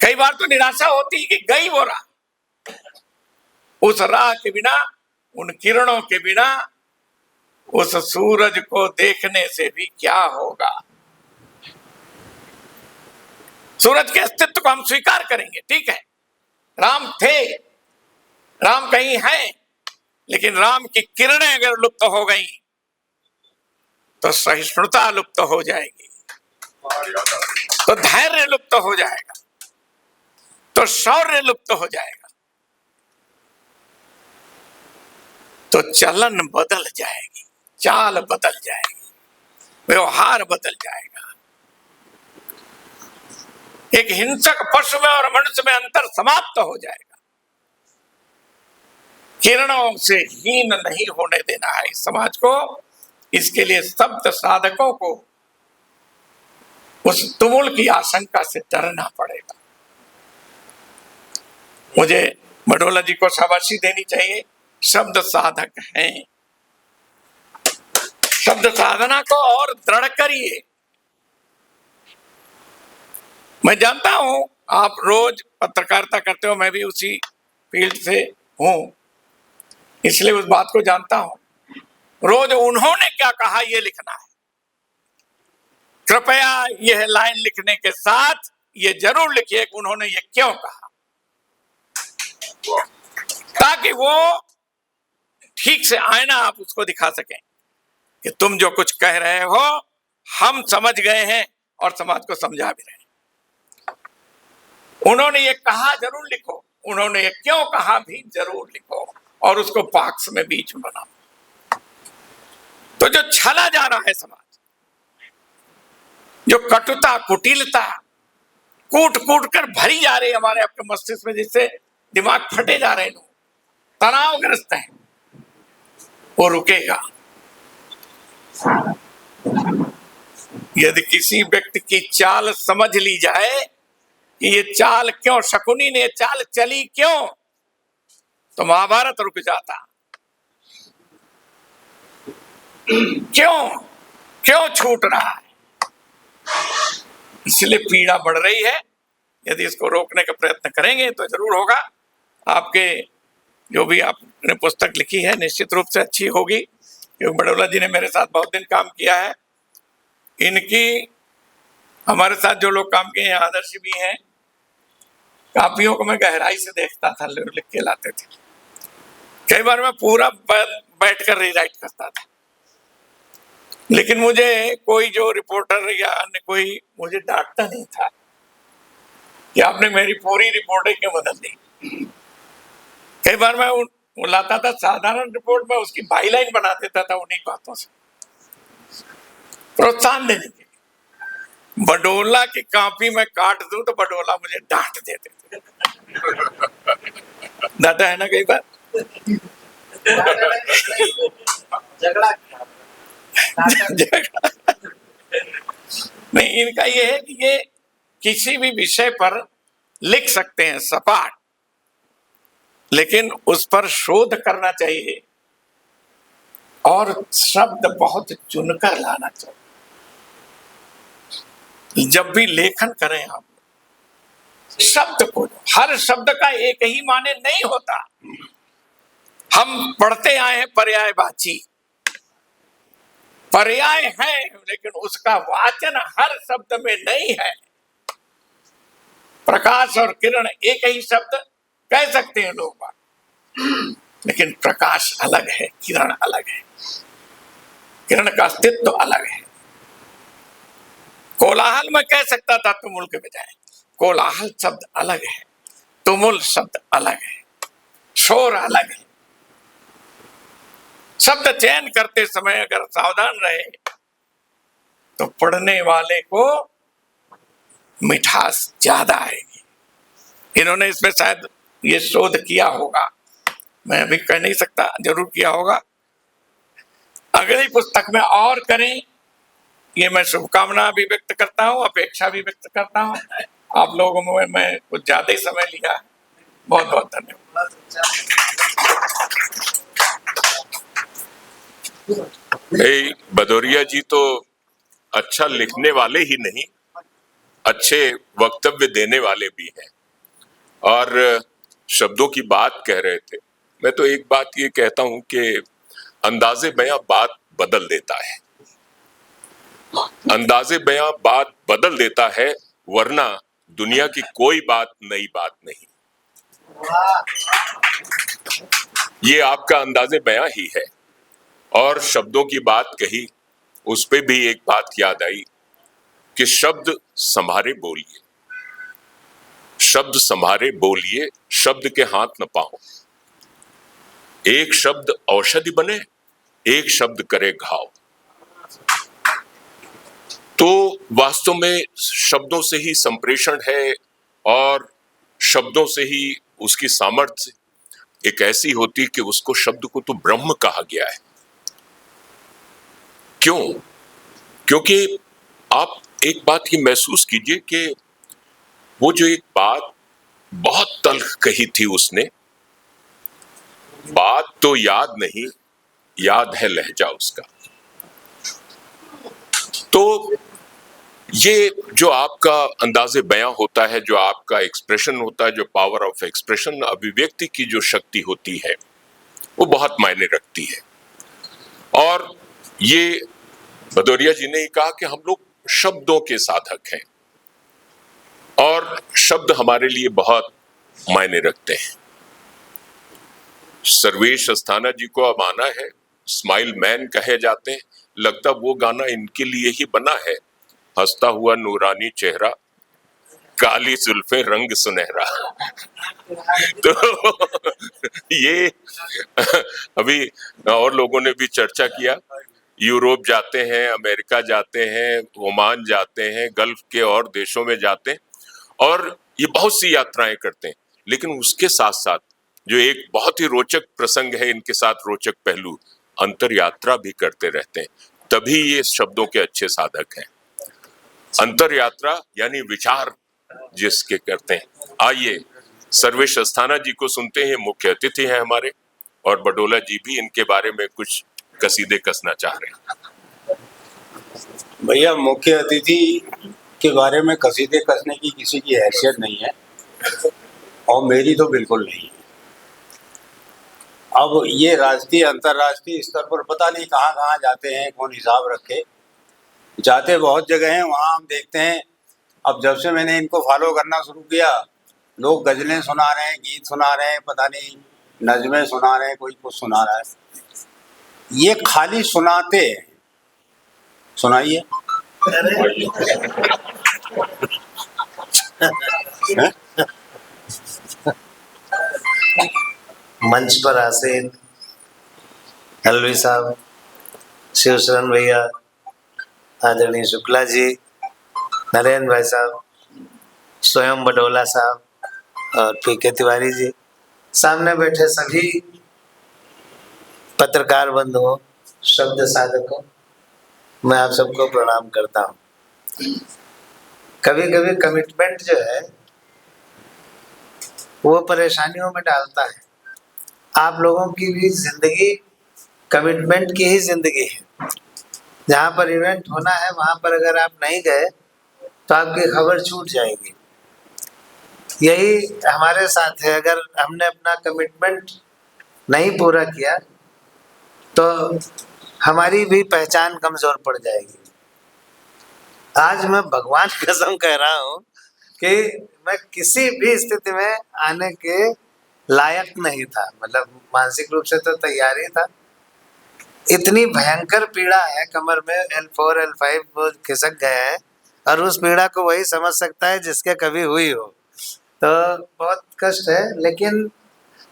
कई बार तो निराशा होती है कि गई वो राह, उस राह के बिना, उन किरणों के बिना, उस सूरज को देखने से भी क्या होगा। सूरज के अस्तित्व को हम स्वीकार करेंगे, ठीक है, राम थे, राम कहीं हैं, लेकिन राम की किरणें अगर लुप्त हो गई तो सहिष्णुता लुप्त हो जाएगी, तो धैर्य लुप्त हो जाएगा, तो शौर्य लुप्त हो जाएगा, तो चलन बदल जाएगी, चाल बदल जाएगी, व्यवहार बदल जाएगा। एक हिंसक पशु में और मनुष्य में अंतर समाप्त हो जाएगा। किरणों से हीन नहीं होने देना है इस समाज को। इसके लिए शब्द साधकों को उस तुमुल की आशंका से डरना पड़ेगा। मुझे बडोला जी को शाबाशी देनी चाहिए, शब्द साधक हैं। शब्द साधना को और दृढ़ करिए। मैं जानता हूं आप रोज पत्रकारिता करते हो, मैं भी उसी फील्ड से हूं, इसलिए उस बात को जानता हूं। रोज उन्होंने क्या कहा यह लिखना है। कृपया यह लाइन लिखने के साथ यह जरूर लिखिए कि उन्होंने यह क्यों कहा, ताकि वो ठीक से आईना आप उसको दिखा सकें कि तुम जो कुछ कह रहे हो हम समझ गए हैं और समाज को समझा भी रहे हैं। उन्होंने ये कहा जरूर लिखो, उन्होंने ये क्यों कहा भी जरूर लिखो, और उसको बॉक्स में बीच में बनाओ। तो जो छला जा रहा है समाज, जो कटुता कुटिलता कूट कूट कर भरी जा रही है हमारे आपके मस्तिष्क में, जिससे दिमाग फटे जा रहे हैं, तनावग्रस्त हैं, वो रुकेगा। यदि किसी व्यक्ति की चाल समझ ली जाए कि ये चाल क्यों, शकुनी ने चाल चली क्यों, तो महाभारत रुक जाता। क्यों छूट रहा है? इसलिए पीड़ा बढ़ रही है। यदि इसको रोकने का प्रयत्न करेंगे तो जरूर होगा। आपके जो भी आपने पुस्तक लिखी है निश्चित रूप से अच्छी होगी, क्योंकि बडोला जी ने मेरे साथ बहुत दिन काम किया है। इनकी हमारे साथ जो लोग काम किए हैं आदर्श भी हैं। कापियों को मैं गहराई से देखता था, लिख के लाते थे। कई बार मैं पूरा बैठकर रीराइट करता था, लेकिन मुझे कोई जो रिपोर्टर या अन्य कोई मुझे डांटता नहीं था कि आपने मेरी पूरी रिपोर्टें क्यों बदल दी। कई बार मैं वो लाता था साधारण रिपोर्ट में, उसकी बाईलाइन बना देता था उन्हीं बातों से प्रोत्साहन देने के लिए। बडोला की कॉपी में काट दूं तो बडोला मुझे डांट देते थे। डांटा है ना कई बार। झगड़ा नहीं, इनका ये है कि ये किसी भी विषय पर लिख सकते हैं सपाट, लेकिन उस पर शोध करना चाहिए और शब्द बहुत चुनकर लाना चाहिए। जब भी लेखन करें आप शब्द को, हर शब्द का एक ही माने नहीं होता। हम पढ़ते आए हैं पर्यायवाची, पर्याय है, लेकिन उसका वाचन हर शब्द में नहीं है। प्रकाश और किरण एक ही शब्द कह सकते हैं लोग, लेकिन प्रकाश अलग है, किरण अलग है, किरण का अस्तित्व अलग है। कोलाहल में कह सकता था तुमुल के बजाय, कोलाहल शब्द अलग है, तुमुल शब्द अलग है, शोर अलग है। शब्द चयन करते समय अगर सावधान रहे तो पढ़ने वाले को मिठास ज्यादा आएगी। इन्होंने इसमें शायद ये शोध किया होगा, मैं अभी कह नहीं सकता, जरूर किया होगा। अगली पुस्तक में और करें, ये मैं शुभकामना भी व्यक्त करता हूँ, अपेक्षा भी व्यक्त करता हूँ। आप लोगों में मैं कुछ ज्यादा ही समय लिया, बहुत बहुत धन्यवाद। भदौरिया जी तो अच्छा लिखने वाले ही नहीं, अच्छे वक्तव्य देने वाले भी हैं और शब्दों की बात कह रहे थे। मैं तो एक बात ये कहता हूं कि अंदाजे बयां बात बदल देता है, अंदाजे बयां बात बदल देता है, वरना दुनिया की कोई बात नई बात नहीं। ये आपका अंदाजे बयां ही है। और शब्दों की बात कही, उस पे भी एक बात याद आई कि शब्द संभारे बोलिए, शब्द संभारे बोलिए, शब्द के हाथ न पाओ। एक शब्द औषधि बने, एक शब्द करे घाव। तो वास्तव में शब्दों से ही संप्रेषण है और शब्दों से ही उसकी सामर्थ्य एक ऐसी होती कि उसको शब्द को तो ब्रह्म कहा गया है। क्यों? क्योंकि आप एक बात ये महसूस कीजिए कि वो जो एक बात बहुत तल्ख कही थी उसने, बात तो याद नहीं, याद है लहजा उसका। तो ये जो आपका अंदाजे बयां होता है, जो आपका एक्सप्रेशन होता है, जो पावर ऑफ एक्सप्रेशन, अभिव्यक्ति की जो शक्ति होती है, वो बहुत मायने रखती है। और ये भदौरिया जी ने कहा कि हम लोग शब्दों के साधक हैं और शब्द हमारे लिए बहुत मायने रखते हैं। सर्वेश अस्थाना जी को अब आना है, स्माइल मैन कहे जाते हैं, लगता वो गाना इनके लिए ही बना है। हंसता हुआ नूरानी चेहरा, काली जुल्फे रंग सुनहरा। तो ये अभी और लोगों ने भी चर्चा किया, यूरोप जाते हैं, अमेरिका जाते हैं, ओमान जाते हैं, गल्फ के और देशों में जाते हैं और ये बहुत सी यात्राएं करते हैं। लेकिन उसके साथ साथ जो एक बहुत ही रोचक प्रसंग है, इनके साथ रोचक पहलू, अंतर यात्रा भी करते रहते हैं। तभी ये शब्दों के अच्छे साधक हैं। अंतर यात्रा यानी विचार जिसके करते हैं। आइए सर्वेश अस्थाना जी को सुनते हैं, मुख्य अतिथि हैं हमारे, और बडोला जी भी इनके बारे में कुछ कसीदे कसना चाह रहे हैं। भैया, मुख्य अतिथि के बारे में कसीदे कसने की किसी की हैसियत नहीं है और मेरी तो बिल्कुल नहीं है। अब ये राष्ट्रीय अंतर्राष्ट्रीय स्तर पर पता नहीं कहाँ कहाँ जाते हैं, कौन हिसाब रखे, जाते बहुत जगह हैं। वहाँ हम देखते हैं, अब जब से मैंने इनको फॉलो करना शुरू किया, लोग गजलें सुना रहे हैं, गीत सुना रहे हैं, पता नहीं नज़में सुना रहे हैं, कोई कुछ सुना रहा है। ये खाली सुनाते हैं। सुनाइए। मंच पर आसीन हलवी साहब, शिवशरण भैया, आदरणीय शुक्ला जी, नरेंद्र भाई साहब, स्वयं बडोला साहब और पीके तिवारी जी, सामने बैठे सभी पत्रकार बंधुओं, शब्द साधकों, मैं आप सबको प्रणाम करता हूँ। कभी कभी कमिटमेंट जो है वो परेशानियों में डालता है। आप लोगों की भी जिंदगी कमिटमेंट की ही जिंदगी है। जहाँ पर इवेंट होना है वहाँ पर अगर आप नहीं गए तो आपकी खबर छूट जाएगी। यही हमारे साथ है, अगर हमने अपना कमिटमेंट नहीं पूरा किया तो हमारी भी पहचान कमजोर पड़ जाएगी। आज मैं भगवान की कसम कह रहा हूँ कि मैं किसी भी स्थिति में आने के लायक नहीं था, मतलब मानसिक रूप से तो तैयार ही था। इतनी भयंकर पीड़ा है कमर में, L4 L5 वो खिसक गए हैं और उस पीड़ा को वही समझ सकता है जिसके कभी हुई हो। तो बहुत कष्ट है। लेकिन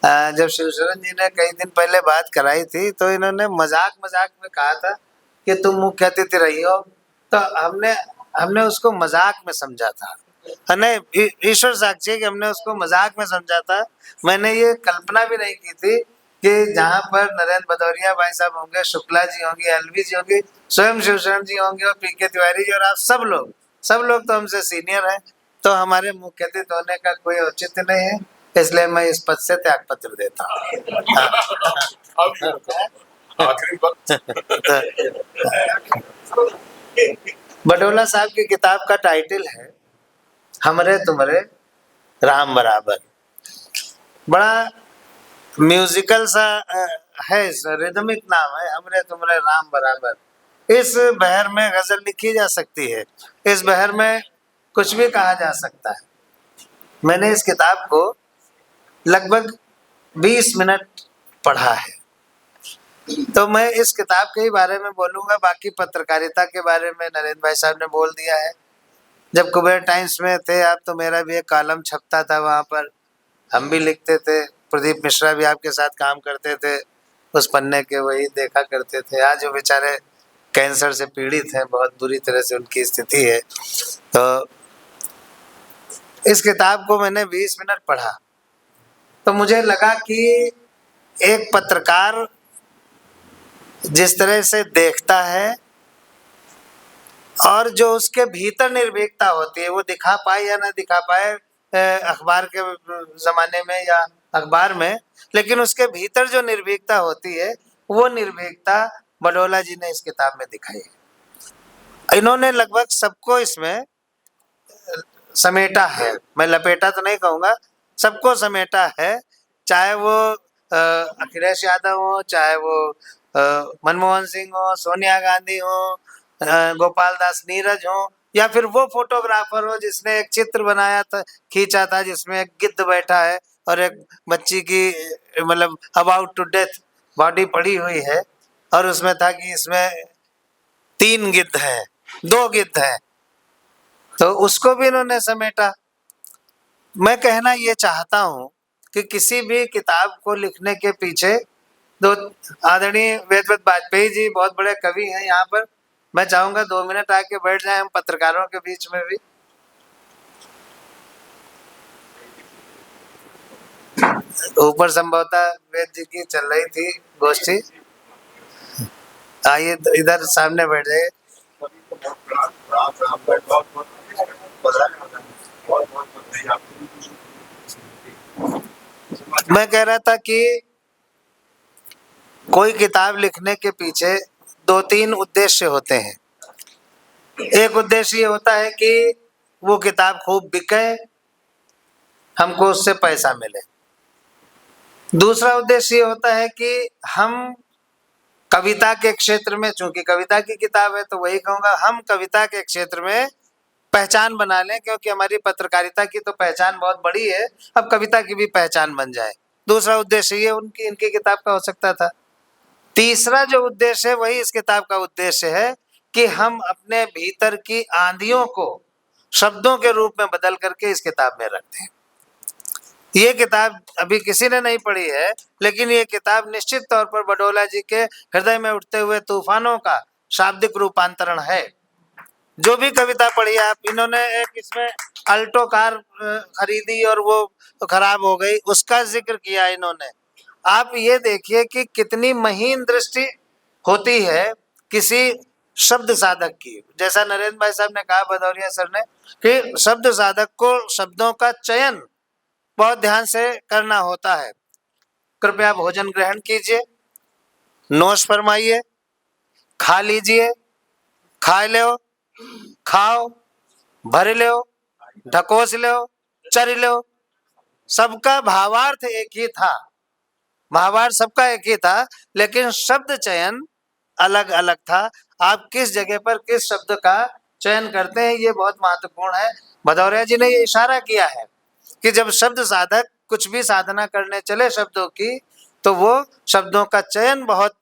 जब शिवशरण जी ने कई दिन पहले बात कराई थी तो इन्होंने मजाक मजाक में कहा था कि तुम मुख्य अतिथि रही हो, तो हमने हमने उसको मजाक में समझा था। नहीं, ईश्वर साक्षी है कि हमने उसको मजाक में समझा था। मैंने ये कल्पना भी नहीं की थी कि जहाँ पर नरेंद्र भदौरिया भाई साहब होंगे, शुक्ला जी होंगे, एलवी जी होंगे, स्वयं शिवशरण जी होंगे और पीके तिवारी जी और आप सब लोग तो हमसे सीनियर हैं, तो हमारे मुख्य अतिथि होने का कोई औचित्य नहीं है, इसलिए मैं इस पद से त्यागपत्र देता हूँ। आखिरी वक्त बडोला साहब की किताब का टाइटल है हमरे तुमरे राम बराबर। बड़ा म्यूजिकल सा है, रिदमिक नाम है, हमरे तुमरे राम बराबर। इस बहर में गजल लिखी जा सकती है, इस बहर में कुछ भी कहा जा सकता है। मैंने इस किताब को लगभग 20 मिनट पढ़ा है, तो मैं इस किताब के ही बारे में बोलूंगा। बाकी पत्रकारिता के बारे में नरेंद्र भाई साहब ने बोल दिया है। जब कुबेर टाइम्स में थे आप, तो मेरा भी एक कॉलम छपता था, वहाँ पर हम भी लिखते थे। प्रदीप मिश्रा भी आपके साथ काम करते थे, उस पन्ने के वही देखा करते थे। आज वो बेचारे कैंसर से पीड़ित हैं, बहुत बुरी तरह से उनकी स्थिति है। तो इस किताब को मैंने 20 मिनट पढ़ा, तो मुझे लगा कि एक पत्रकार जिस तरह से देखता है और जो उसके भीतर निर्भीकता होती है, वो दिखा पाए या ना दिखा पाए अखबार के जमाने में या अखबार में, लेकिन उसके भीतर जो निर्भीकता होती है, वो निर्भीकता बडोला जी ने इस किताब में दिखाई है। इन्होंने लगभग सबको इसमें समेटा है, मैं लपेटा तो नहीं कहूँगा, सबको समेटा है। चाहे वो अखिलेश यादव हो, चाहे वो मनमोहन सिंह हो, सोनिया गांधी हो, गोपाल दास नीरज हो, या फिर वो फोटोग्राफर हो जिसने एक चित्र बनाया था, खींचा था, जिसमें एक गिद्ध बैठा है और एक बच्ची की मतलब अबाउट टू डेथ बॉडी पड़ी हुई है, और उसमें था कि इसमें 3 गिद्ध हैं, 2 गिद्ध हैं, तो उसको भी इन्होंने समेटा। मैं कहना ये चाहता हूँ कि किसी भी किताब को लिखने के पीछे दो आदरणीय वेदवत वाजपेयी जी बहुत बड़े कवि हैं यहाँ पर, मैं चाहूंगा 2 मिनट आके बैठ जाए हम पत्रकारों के बीच में भी। ऊपर संभवतः वेद जी की चल रही थी गोष्ठी, आइए इधर सामने बैठ जाइए। मैं कह रहा था कि कोई किताब लिखने के पीछे 2-3 उद्देश्य होते हैं। एक उद्देश्य ये होता है कि वो किताब खूब बिके, हमको उससे पैसा मिले। दूसरा उद्देश्य ये होता है कि हम कविता के क्षेत्र में, चूंकि कविता की किताब है तो वही कहूँगा, हम कविता के क्षेत्र में पहचान बना लें, क्योंकि हमारी पत्रकारिता की तो पहचान बहुत बड़ी है, अब कविता की भी पहचान बन जाए। दूसरा उद्देश्य ये इनकी किताब का हो सकता था। तीसरा जो उद्देश्य है वही इस किताब का उद्देश्य है कि हम अपने भीतर की आंधियों को शब्दों के रूप में बदल करके इस किताब में रखते हैं। ये किताब अभी किसी ने नहीं पढ़ी है, लेकिन ये किताब निश्चित तौर पर बडोला जी के हृदय में उठते हुए तूफानों का शाब्दिक रूपांतरण है। जो भी कविता पढ़ी आप, इन्होंने एक इसमें अल्टो कार खरीदी और वो खराब हो गई, उसका जिक्र किया इन्होंने। आप ये देखिए कि कितनी महीन दृष्टि होती है किसी शब्द साधक की। जैसा नरेंद्र भाई साहब ने कहा, भदौरिया सर ने, कि शब्द साधक को शब्दों का चयन बहुत ध्यान से करना होता है। कृपया भोजन ग्रहण कीजिए, नोश फरमाइए, खा लीजिए, खा लो, खाओ, भर लो, ढकोस लो, चर लो, सबका भावार्थ एक ही था, भावार्थ सबका एक ही था, लेकिन शब्द चयन अलग अलग था। आप किस जगह पर किस शब्द का चयन करते हैं, ये बहुत महत्वपूर्ण है। भदौरिया जी ने ये इशारा किया है कि जब शब्द साधक कुछ भी साधना करने चले शब्दों की, तो वो शब्दों का चयन बहुत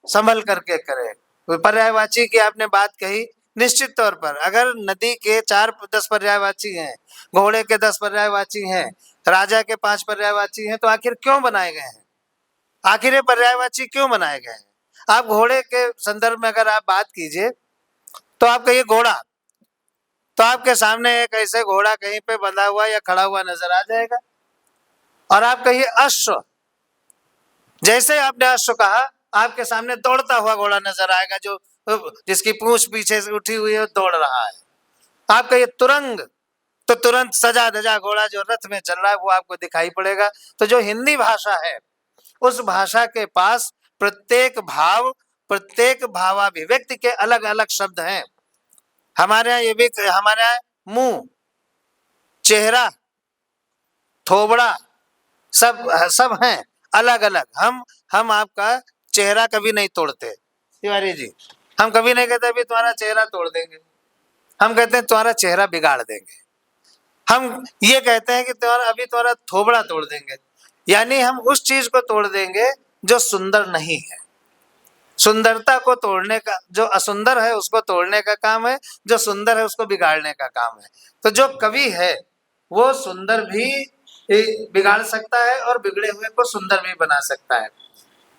संभल करके करे। पर्यायवाची की आपने बात कही निश्चित तौर पर अगर नदी के 4-10 पर्यायवाची हैं, घोड़े के 10 पर्यायवाची हैं, राजा के 5 पर्यायवाची हैं, तो आखिर क्यों बनाए गए हैं? आखिर ये पर्यायवाची क्यों बनाए गए हैं? आप घोड़े के संदर्भ में अगर आप बात कीजिए तो आप कहिए घोड़ा, तो आपके सामने एक ऐसे घोड़ा कहीं पे बंधा हुआ या खड़ा हुआ नजर आ जाएगा। और आप कहिए अश्व, जैसे आपने अश्व कहा आपके सामने दौड़ता हुआ घोड़ा नजर आएगा, जो जिसकी पूंछ पीछे से उठी हुई है, दौड़ रहा है। आप कहिए तुरंग, तो तुरंत सजा धजा घोड़ा जो रथ में चल रहा है वो आपको दिखाई पड़ेगा। तो जो हिंदी भाषा है उस भाषा के पास प्रत्येक भाव, प्रत्येक भावाभिव्यक्ति के अलग अलग शब्द हैं। हमारे यहाँ ये भी, हमारे यहाँ मुंह, चेहरा, थोबड़ा सब हैं अलग अलग। हम आपका चेहरा कभी नहीं तोड़ते तिवारी जी, हम कभी नहीं कहते अभी तुम्हारा चेहरा तोड़ देंगे, हम कहते हैं तुम्हारा चेहरा बिगाड़ देंगे। हम ये कहते हैं कि तुम्हारा थोबड़ा तोड़ देंगे, यानी हम उस चीज को तोड़ देंगे जो सुंदर नहीं है। सुंदरता को तोड़ने का, जो असुंदर है उसको तोड़ने का काम है, जो सुंदर है उसको बिगाड़ने का काम है। तो जो कवि है वो सुंदर भी बिगाड़ सकता है और बिगड़े हुए को सुंदर भी बना सकता है।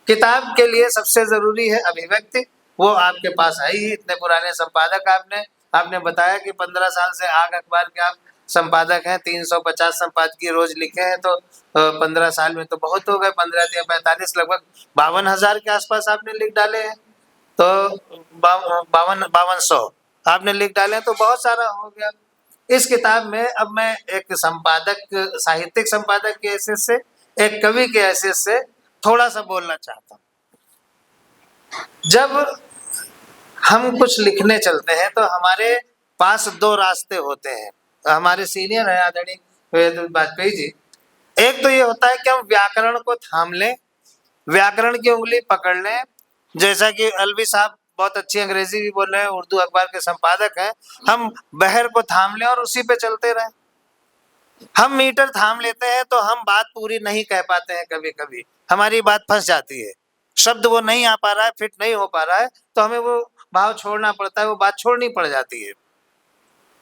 किताब के लिए सबसे जरूरी है अभिव्यक्ति, वो आपके पास है ही। इतने पुराने संपादक आपने बताया कि 15 साल से आग अखबार के आप संपादक हैं, 350 संपादकीय रोज लिखे हैं, तो 15 साल में तो बहुत हो गए। 15 या 45, लगभग 52,000 के आसपास आपने लिख डाले हैं, तो 5200 आपने लिख डाले हैं, तो बहुत सारा हो गया। इस किताब में अब मैं एक संपादक, साहित्यिक संपादक की हैसियत से, एक कवि की हैसियत से थोड़ा सा बोलना चाहता हूँ। जब हम कुछ लिखने चलते हैं तो हमारे पास 2 रास्ते होते हैं। हमारे सीनियर है आदरणीय वाजपेयी जी, एक तो ये होता है कि हम व्याकरण को थाम लें, व्याकरण की उंगली पकड़ लें, जैसा कि अलवी साहब बहुत अच्छी अंग्रेजी भी बोल रहे हैं, उर्दू अखबार के संपादक हैं, हम बहर को थाम लें और उसी पे चलते रहें। हम मीटर थाम लेते हैं तो हम बात पूरी नहीं कह पाते हैं, कभी कभी हमारी बात फंस जाती है, शब्द वो नहीं आ पा रहा है, फिट नहीं हो पा रहा है, तो हमें वो भाव छोड़ना पड़ता है, वो बात छोड़नी पड़ जाती है।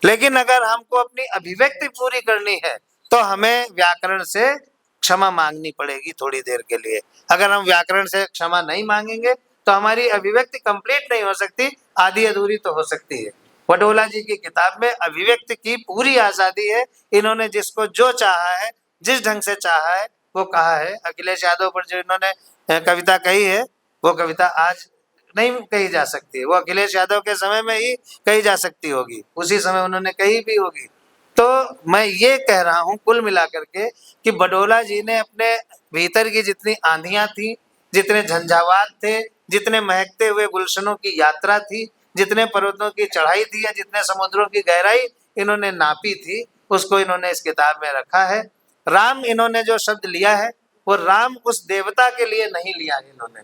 लेकिन अगर हमको अपनी अभिव्यक्ति पूरी करनी है तो हमें व्याकरण से क्षमा मांगनी पड़ेगी थोड़ी देर के लिए। अगर हम व्याकरण से क्षमा नहीं मांगेंगे तो हमारी अभिव्यक्ति कंप्लीट नहीं हो सकती, आधी अधूरी तो हो सकती है। वडोला जी की किताब में अभिव्यक्ति की पूरी आजादी है। इन्होंने जिसको जो चाहा है, जिस ढंग से चाहा है वो कहा है। अखिलेश यादव पर जो इन्होंने कविता कही है वो कविता आज नहीं कही जा सकती, वो अखिलेश यादव के समय में ही कही जा सकती होगी, उसी समय उन्होंने कही भी होगी। तो मैं ये कह रहा हूँ कुल मिलाकर के कि बडोला जी ने अपने भीतर की जितनी आंधियां थी, जितने झंझावात थे, जितने महकते हुए गुलशनों की यात्रा थी, जितने पर्वतों की चढ़ाई थी, या जितने समुद्रों की गहराई इन्होंने नापी थी, उसको इन्होंने इस किताब में रखा है। राम इन्होंने जो शब्द लिया है वो राम उस देवता के लिए नहीं लिया है इन्होंने,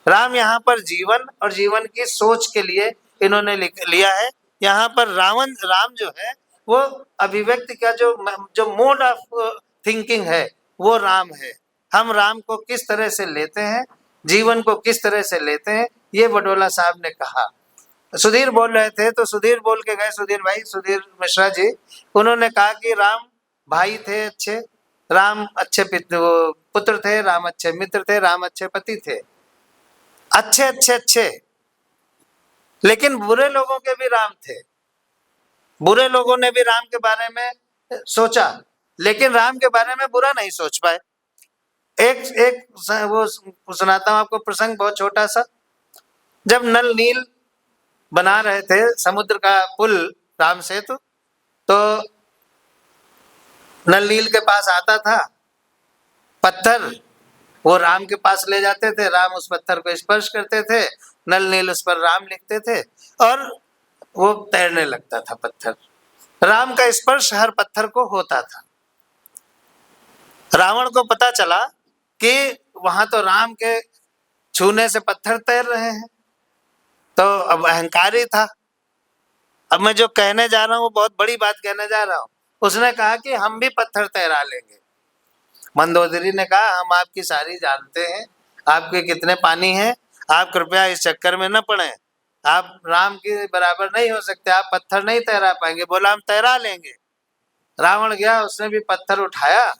राम यहाँ पर जीवन और जीवन की सोच के लिए इन्होंने लिया है। यहाँ पर राम जो है वो अभिव्यक्ति का जो मोड ऑफ थिंकिंग है वो राम है। हम राम को किस तरह से लेते हैं, जीवन को किस तरह से लेते हैं, ये बडोला साहब ने कहा। सुधीर बोल रहे थे तो सुधीर बोल के गए, सुधीर मिश्रा जी, उन्होंने कहा कि राम भाई थे अच्छे, राम अच्छे पुत्र थे, राम अच्छे मित्र थे, राम अच्छे पति थे, अच्छे, लेकिन बुरे लोगों के भी राम थे। बुरे लोगों ने भी राम के बारे में सोचा, लेकिन राम के बारे में बुरा नहीं सोच पाए। एक वो सुनाता हूं आपको प्रसंग, बहुत छोटा सा। जब नल नील बना रहे थे, समुद्र का पुल, राम सेतु, तो नल नील के पास आता था पत्थर, वो राम के पास ले जाते थे, राम उस पत्थर को स्पर्श करते थे, नल नील उस पर राम लिखते थे और वो तैरने लगता था पत्थर। राम का स्पर्श हर पत्थर को होता था। रावण को पता चला कि वहां तो राम के छूने से पत्थर तैर रहे हैं, तो अब अहंकारी था। अब मैं जो कहने जा रहा हूँ वो बहुत बड़ी बात कहने जा रहा हूँ। उसने कहा कि हम भी पत्थर तैरा लेंगे। मंदोदरी ने कहा हम आपकी सारी जानते हैं, आपके कितने पानी हैं, आप कृपया इस चक्कर में न पड़ें, आप राम के बराबर नहीं हो सकते, आप पत्थर नहीं तैरा पाएंगे। बोला हम तैरा लेंगे। रावण गया, उसने भी पत्थर उठाया,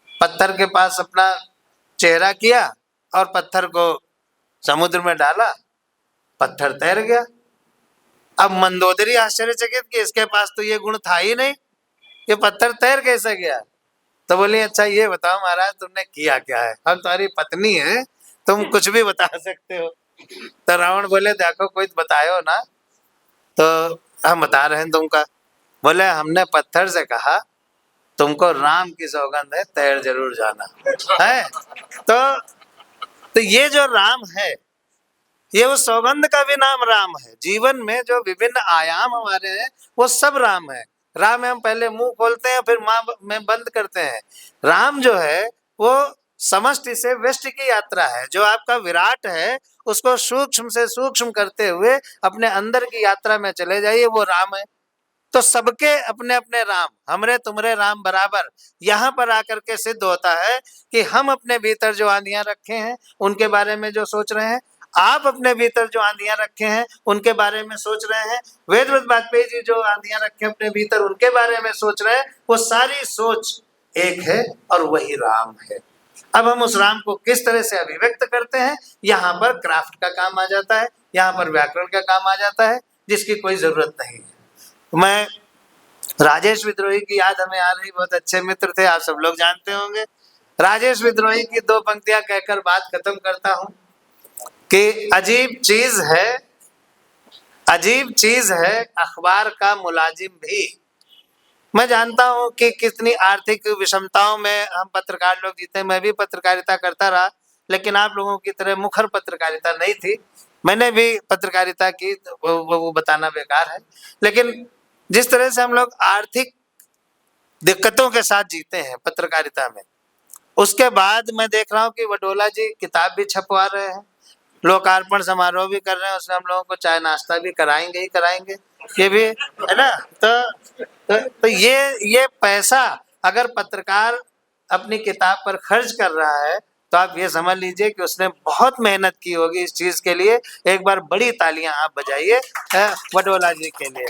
पत्थर के पास अपना चेहरा किया और पत्थर को समुद्र में डाला, पत्थर तैर गया। अब मंदोदरी आश्चर्यचकित कि इसके पास तो ये गुण था ही नहीं, ये पत्थर तैर कैसे गया। तो बोली अच्छा ये बताओ महाराज तुमने किया क्या है, हम तुम्हारी पत्नी है, तुम कुछ भी बता सकते हो। तो रावण बोले देखो कोई बतायो ना, तो हम बता रहे हैं तुमका। बोले हमने पत्थर से कहा तुमको राम की सौगंध है तैर जरूर जाना है। तो ये जो राम है, ये उस सौगंध का भी नाम राम है। जीवन में जो विभिन्न आयाम हमारे हैं वो सब राम है। राम में हम पहले मुंह खोलते हैं फिर माँ में बंद करते हैं। राम जो है वो समष्टि से व्यष्टि की यात्रा है। जो आपका विराट है उसको सूक्ष्म से सूक्ष्म करते हुए अपने अंदर की यात्रा में चले जाइए, वो राम है। तो सबके अपने अपने राम, हमरे तुमरे राम बराबर। यहाँ पर आकर के सिद्ध होता है कि हम अपने भीतर जो आंधियां रखे हैं उनके बारे में जो सोच रहे हैं, आप अपने भीतर जो आंधियां रखे हैं उनके बारे में सोच रहे हैं, वेदव्रत वाजपेयी जी जो आंधियां रखे अपने भीतर उनके बारे में सोच रहे हैं, वो सारी सोच एक है और वही राम है। अब हम उस राम को किस तरह से अभिव्यक्त करते हैं, यहाँ पर क्राफ्ट का काम आ जाता है, यहाँ पर व्याकरण का काम आ जाता है, जिसकी कोई जरूरत नहीं है। मैं राजेश विद्रोही की याद हमें आ रही, बहुत अच्छे मित्र थे, आप सब लोग जानते होंगे। राजेश विद्रोही की दो पंक्तियां कहकर बात खत्म करता हूं कि अजीब चीज है अखबार का मुलाजिम भी। मैं जानता हूं कि कितनी आर्थिक विषमताओं में हम पत्रकार लोग जीते। मैं भी पत्रकारिता करता रहा, लेकिन आप लोगों की तरह मुखर पत्रकारिता नहीं थी। मैंने भी पत्रकारिता की, वो बताना बेकार है। लेकिन जिस तरह से हम लोग आर्थिक दिक्कतों के साथ जीते हैं पत्रकारिता में, उसके बाद मैं देख रहा हूँ कि वडोला जी किताब भी छपवा रहे हैं, लोकार्पण समारोह भी कर रहे हैं, उसमें हम लोगों को चाय नाश्ता भी कराएंगे ही कराएंगे, ये भी है ना। तो ये पैसा अगर पत्रकार अपनी किताब पर खर्च कर रहा है तो आप ये समझ लीजिए कि उसने बहुत मेहनत की होगी इस चीज के लिए। एक बार बड़ी तालियां आप बजाइए वडोला जी के लिए।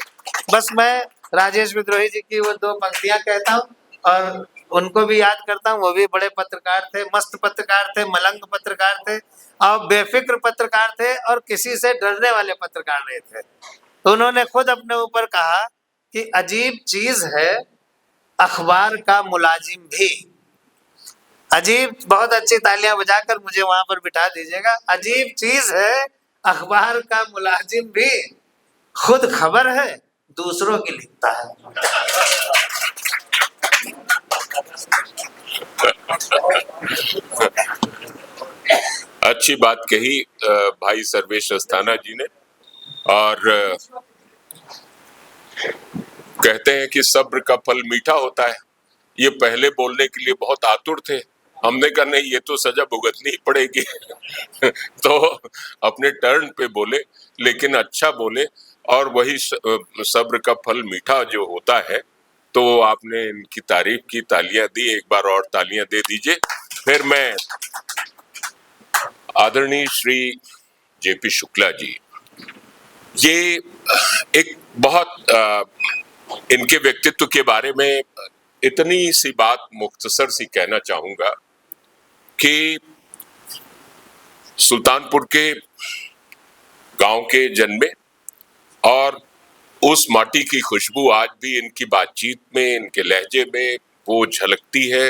बस मैं राजेश विद्रोही जी की वो दो पंक्तियां कहता हूँ और उनको भी याद करता हूँ। वो भी बड़े पत्रकार थे, मस्त पत्रकार थे, मलंग पत्रकार थे और बेफिक्र पत्रकार थे और किसी से डरने वाले पत्रकार नहीं थे। तो उन्होंने खुद अपने ऊपर कहा कि अजीब चीज है अखबार का मुलाजिम भी। अजीब, बहुत अच्छी तालियां बजाकर मुझे वहां पर बिठा दीजिएगा। अजीब चीज है अखबार का मुलाजिम भी, खुद खबर है दूसरों की लिखता है। अच्छी बात कही भाई सर्वेश अस्थाना जी ने। और कहते हैं कि सब्र का फल मीठा होता है। ये पहले बोलने के लिए बहुत आतुर थे, हमने कहा नहीं ये तो सजा भुगतनी ही पड़ेगी तो अपने टर्न पे बोले, लेकिन अच्छा बोले। और वही सब्र का फल मीठा जो होता है, तो आपने इनकी तारीफ की, तालियां दी, एक बार और तालियां दे दीजिए। फिर मैं आदरणीय श्री जेपी शुक्ला जी, ये एक बहुत इनके व्यक्तित्व के बारे में इतनी सी बात मुख्तसर सी कहना चाहूंगा कि सुल्तानपुर के गांव के जन्मे और उस माटी की खुशबू आज भी इनकी बातचीत में, इनके लहजे में वो झलकती है।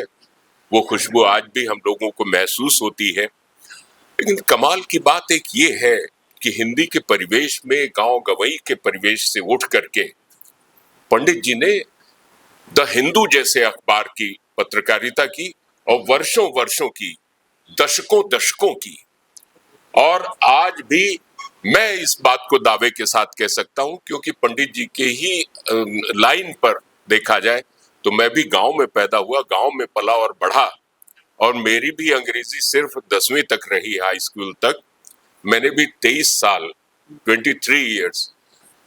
वो खुशबू आज भी हम लोगों को महसूस होती है। लेकिन कमाल की बात एक ये है कि हिंदी के परिवेश में, गांव गवई के परिवेश से उठ करके पंडित जी ने द हिंदू जैसे अखबार की पत्रकारिता की और वर्षों वर्षों की, दशकों दशकों की। और आज भी मैं इस बात को दावे के साथ कह सकता हूं, क्योंकि पंडित जी के ही लाइन पर देखा जाए तो मैं भी गांव में पैदा हुआ, गांव में पला और बढ़ा, और मेरी भी अंग्रेजी सिर्फ 10वीं तक रही, हाई स्कूल तक। मैंने भी 23 साल 23 इयर्स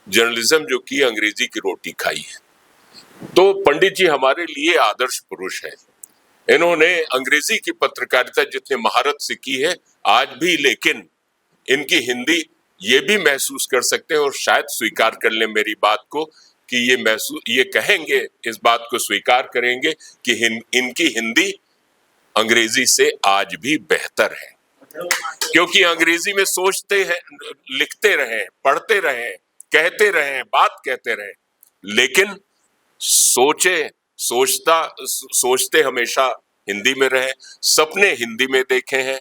जर्नलिज्म जो की, अंग्रेजी की रोटी खाई है। तो पंडित जी हमारे लिए आदर्श पुरुष हैं। इन्होंने अंग्रेजी की पत्रकारिता जितने महारत से की है आज भी, लेकिन इनकी हिंदी ये भी महसूस कर सकते हैं और शायद स्वीकार कर लें मेरी बात को कि ये कहेंगे, इस बात को स्वीकार करेंगे कि इनकी हिंदी अंग्रेजी से आज भी बेहतर है, क्योंकि अंग्रेजी में सोचते हैं, लिखते रहे, पढ़ते रहे, कहते रहे, बात कहते रहे, लेकिन सोचते हमेशा हिंदी में रहे, सपने हिंदी में देखे हैं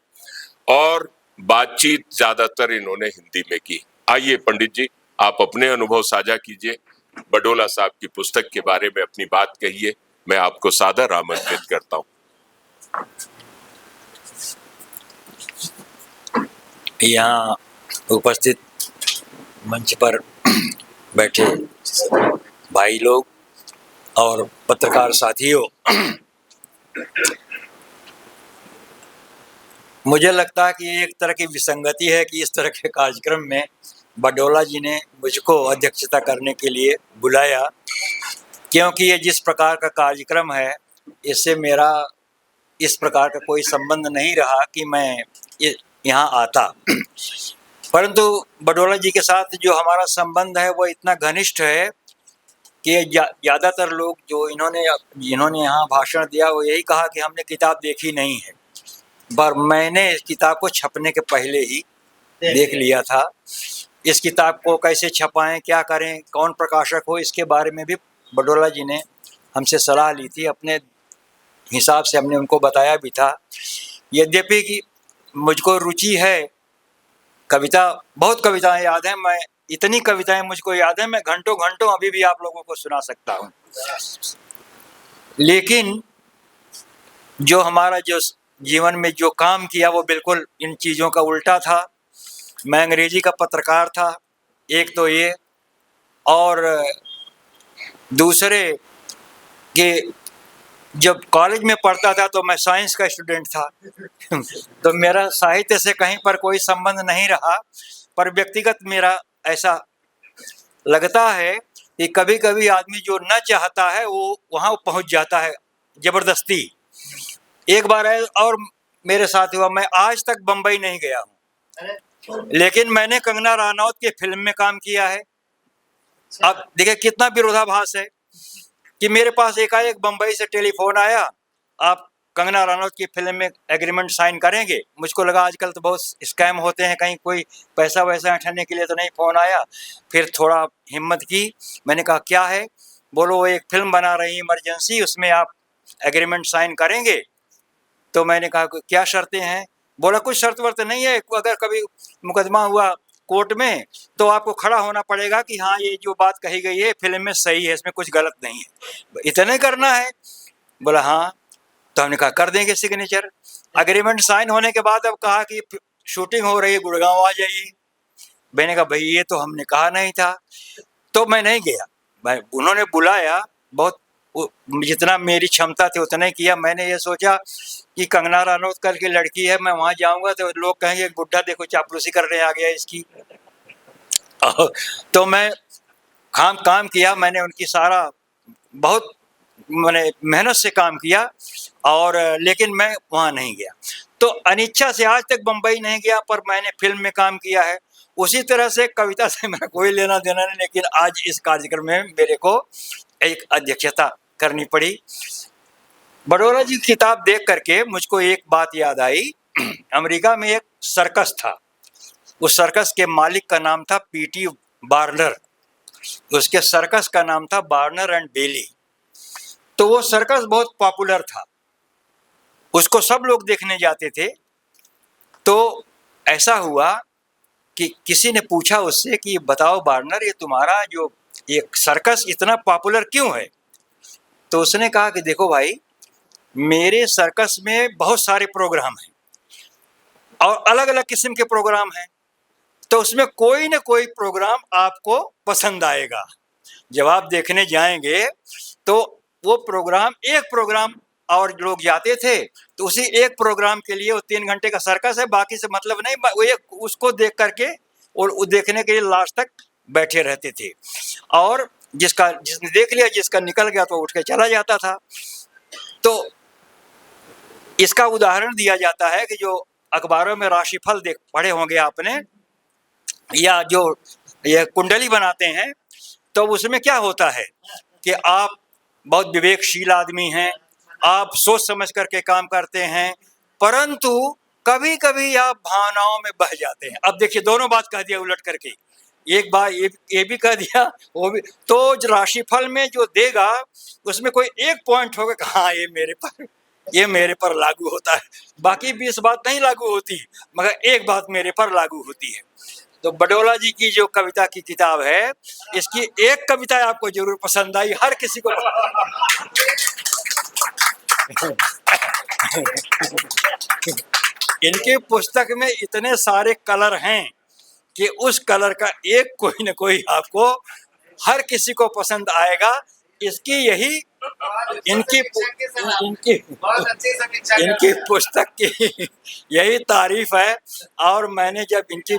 और बातचीत ज्यादातर इन्होंने हिंदी में की। आइए पंडित जी, आप अपने अनुभव साझा कीजिए, बडोला साहब की पुस्तक के बारे में अपनी बात कहिए। मैं आपको सादर आमंत्रित करता हूं। यहाँ उपस्थित मंच पर बैठे भाई लोग और पत्रकार साथियों, मुझे लगता है कि एक तरह की विसंगति है कि इस तरह के कार्यक्रम में बडोला जी ने मुझको अध्यक्षता करने के लिए बुलाया, क्योंकि ये जिस प्रकार का कार्यक्रम है इससे मेरा इस प्रकार का कोई संबंध नहीं रहा कि मैं यहाँ आता। परंतु बडोला जी के साथ जो हमारा संबंध है वो इतना घनिष्ठ है कि ज़्यादातर लोग जो जिन्होंने यहाँ भाषण दिया वो यही कहा कि हमने किताब देखी नहीं है, पर मैंने इस किताब को छपने के पहले ही देख लिया था। इस किताब को कैसे छपाएं, क्या करें, कौन प्रकाशक हो, इसके बारे में भी बडोला जी ने हमसे सलाह ली थी। अपने हिसाब से हमने उनको बताया भी था। यद्यपि कि मुझको रुचि है, बहुत कविताएं याद हैं, मैं इतनी कविताएं मुझको याद है, मैं घंटों घंटों अभी भी आप लोगों को सुना सकता हूँ। लेकिन जो हमारा जो जीवन में जो काम किया वो बिल्कुल इन चीज़ों का उल्टा था। मैं अंग्रेजी का पत्रकार था, एक तो ये, और दूसरे कि जब कॉलेज में पढ़ता था तो मैं साइंस का स्टूडेंट था तो मेरा साहित्य से कहीं पर कोई संबंध नहीं रहा। पर व्यक्तिगत मेरा ऐसा लगता है कि कभी कभी आदमी जो न चाहता है वो वहाँ पहुँच जाता है जबरदस्ती। एक बार और मेरे साथ हुआ, मैं आज तक बम्बई नहीं गया हूँ, लेकिन मैंने कंगना रनौत की फिल्म में काम किया है। अब देखिए कितना विरोधाभास है कि मेरे पास एकाएक बम्बई से टेलीफोन आया, आप कंगना रनौत की फिल्म में एग्रीमेंट साइन करेंगे। मुझको लगा आजकल तो बहुत स्कैम होते हैं, कहीं कोई पैसा वैसा उठाने के लिए तो नहीं फोन आया। फिर थोड़ा हिम्मत की, मैंने कहा क्या है? बोलो वो एक फिल्म बना रही है इमरजेंसी, उसमें आप एग्रीमेंट साइन करेंगे। तो मैंने कहा क्या शर्तें हैं? बोला कुछ शर्त वर्त नहीं है, अगर कभी मुकदमा हुआ कोर्ट में तो आपको खड़ा होना पड़ेगा कि हाँ ये जो बात कही गई है फिल्म में सही है, इसमें कुछ गलत नहीं है, इतने करना है। बोला हाँ। तो हमने कहा कर देंगे सिग्नेचर। एग्रीमेंट साइन होने के बाद अब कहा कि शूटिंग हो रही है, गुड़गांव आ जाइए। मैंने कहा भाई ये तो हमने कहा नहीं था, तो मैं नहीं गया। उन्होंने बुलाया, बहुत जितना मेरी क्षमता थी उतना ही किया। मैंने ये सोचा कि कंगना रनौत करके लड़की है, मैं वहाँ जाऊँगा तो लोग कहेंगे बुड्ढा देखो चापलूसी करने आ गया इसकी। तो मैं काम किया, मैंने उनकी सारा बहुत मैंने मेहनत से काम किया, और लेकिन मैं वहाँ नहीं गया। तो अनिच्छा से आज तक बम्बई नहीं गया, पर मैंने फिल्म में काम किया है। उसी तरह से कविता से मेरा कोई लेना देना नहीं, लेकिन आज इस कार्यक्रम में मेरे को एक अध्यक्षता करनी पड़ी। बडोला जी की किताब देख करके मुझको एक बात याद आई। अमेरिका में एक सर्कस था, उस सर्कस के मालिक का नाम था पीटी बार्नर, उसके सर्कस का नाम था बार्नर एंड बेली। तो वो सर्कस बहुत पॉपुलर था, उसको सब लोग देखने जाते थे। तो ऐसा हुआ कि किसी ने पूछा उससे कि बताओ बार्नर, ये तुम्हारा जो ये सर्कस इतना पॉपुलर क्यों है? तो उसने कहा कि देखो भाई, मेरे सर्कस में बहुत सारे प्रोग्राम हैं और अलग अलग किस्म के प्रोग्राम हैं, तो उसमें कोई ना कोई प्रोग्राम आपको पसंद आएगा। जब आप देखने जाएंगे तो वो प्रोग्राम, एक प्रोग्राम और लोग जाते थे तो उसी एक प्रोग्राम के लिए, वो 3 घंटे का सर्कस है, बाकी से मतलब नहीं, वो एक उसको देख करके और देखने के लिए लास्ट तक बैठे रहते थे। और जिसने देख लिया, जिसका निकल गया तो उठ के चला जाता था। तो इसका उदाहरण दिया जाता है कि जो अखबारों में राशिफल पढ़े होंगे आपने, या जो ये कुंडली बनाते हैं, तो उसमें क्या होता है कि आप बहुत विवेकशील आदमी हैं, आप सोच समझ करके काम करते हैं, परंतु कभी कभी आप भावनाओं में बह जाते हैं। अब देखिए, दोनों बात कह दिया उलट करके, एक बार ये भी कह दिया वो भी। तो राशिफल में जो देगा उसमें कोई एक पॉइंट होगा कि हाँ ये मेरे पर लागू होता है, बाकी 20 बात नहीं लागू होती, मगर एक बात मेरे पर लागू होती है। तो बडोला जी की जो कविता की किताब है, इसकी एक कविता आपको जरूर पसंद आई, हर किसी को इनके पुस्तक में इतने सारे कलर हैं कि उस कलर का एक कोई न कोई आपको हर किसी को पसंद आएगा। इसकी यही इनकी पुस्तक की यही तारीफ है। और मैंने जब इनकी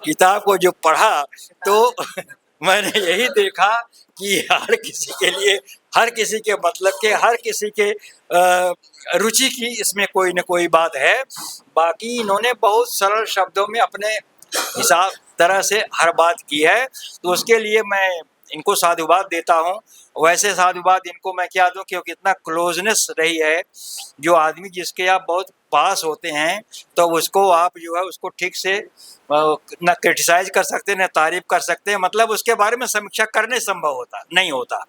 किताब को जो पढ़ा तो मैंने यही देखा कि हर किसी के लिए, हर किसी के मतलब के, हर किसी के रुचि की इसमें कोई न कोई बात है। बाकी इन्होंने बहुत सरल शब्दों में अपने हिसाब तरह से हर बात की है, तो उसके लिए मैं इनको साधुवाद देता हूँ। वैसे साधुवाद इनको मैं क्या दूँ, क्योंकि इतना क्लोजनेस रही है। जो आदमी जिसके आप बहुत पास होते हैं तो उसको आप जो है उसको ठीक से न क्रिटिसाइज कर सकते, न तारीफ कर सकते, मतलब उसके बारे में समीक्षा करने संभव नहीं होता।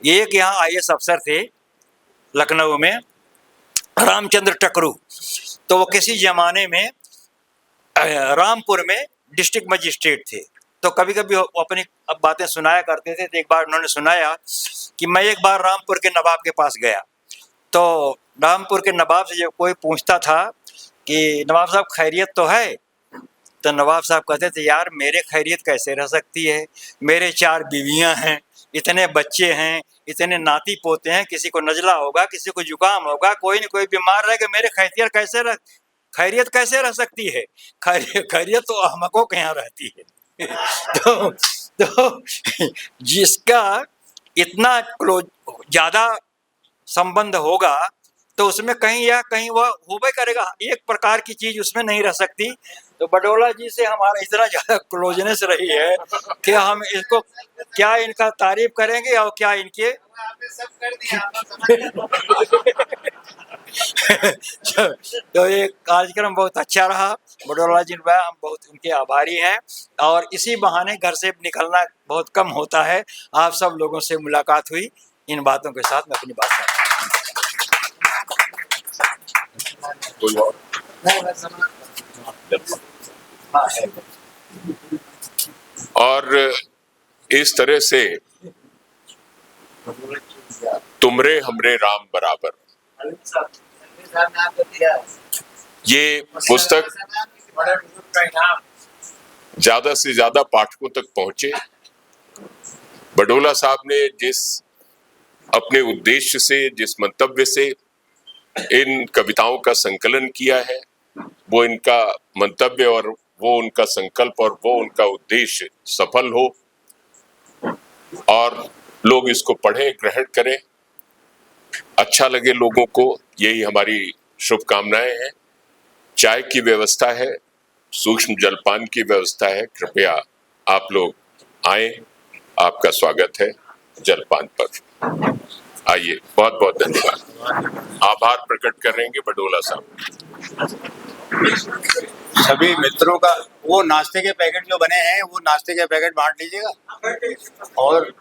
एक यहाँ IAS अफसर थे लखनऊ में, रामचंद्र टकरू, तो वो किसी जमाने में रामपुर में डिस्ट्रिक्ट मजिस्ट्रेट थे। तो कभी कभी वो अपनी बातें सुनाया करते थे। तो एक बार उन्होंने सुनाया कि मैं एक बार रामपुर के नवाब के पास गया, तो रामपुर के नवाब से जब कोई पूछता था कि नवाब साहब खैरियत तो है, तो नवाब साहब कहते थे यार मेरे खैरियत कैसे रह सकती है, मेरे 4 बीवियां हैं, इतने बच्चे हैं, इतने नाती पोते हैं, किसी को नजला होगा, किसी को जुकाम होगा, कोई न कोई बीमार रहेगा, मेरे खैरियत कैसे रह सकती है। खैरियत तो अहमकों के यहाँ रहती है। तो जिसका इतना ज्यादा संबंध होगा तो उसमें कहीं या कहीं वह होबे करेगा, एक प्रकार की चीज उसमें नहीं रह सकती। तो बडोला जी से हमारा इतना ज्यादा क्लोजनेस रही है कि हम इसको क्या इनका तारीफ करेंगे और क्या इनके तो ये कार्यक्रम बहुत अच्छा रहा। बडोला जी भाई हम बहुत उनके आभारी हैं, और इसी बहाने घर से निकलना बहुत कम होता है। आप सब लोगों से मुलाकात हुई, इन बातों के साथ मैं अपनी बात करता और इस तरह से तुमरे हमरे राम बराबर, ये पुस्तक ज्यादा से ज्यादा पाठकों तक पहुंचे। बडोला साहब ने जिस अपने उद्देश्य से, जिस मंतव्य से इन कविताओं का संकलन किया है, वो इनका मंतव्य और वो उनका संकल्प और वो उनका उद्देश्य सफल हो और लोग इसको पढ़ें, ग्रहण करें, अच्छा लगे लोगों को, यही हमारी शुभकामनाएं हैं। चाय की व्यवस्था है, सूक्ष्म जलपान की व्यवस्था है, कृपया आप लोग आए, आपका स्वागत है जलपान पर। आइए, बहुत बहुत धन्यवाद। आभार प्रकट करेंगे बडोला साहब। सभी मित्रों का वो नाश्ते के पैकेट जो बने हैं, वो नाश्ते के पैकेट बांट लीजिएगा। और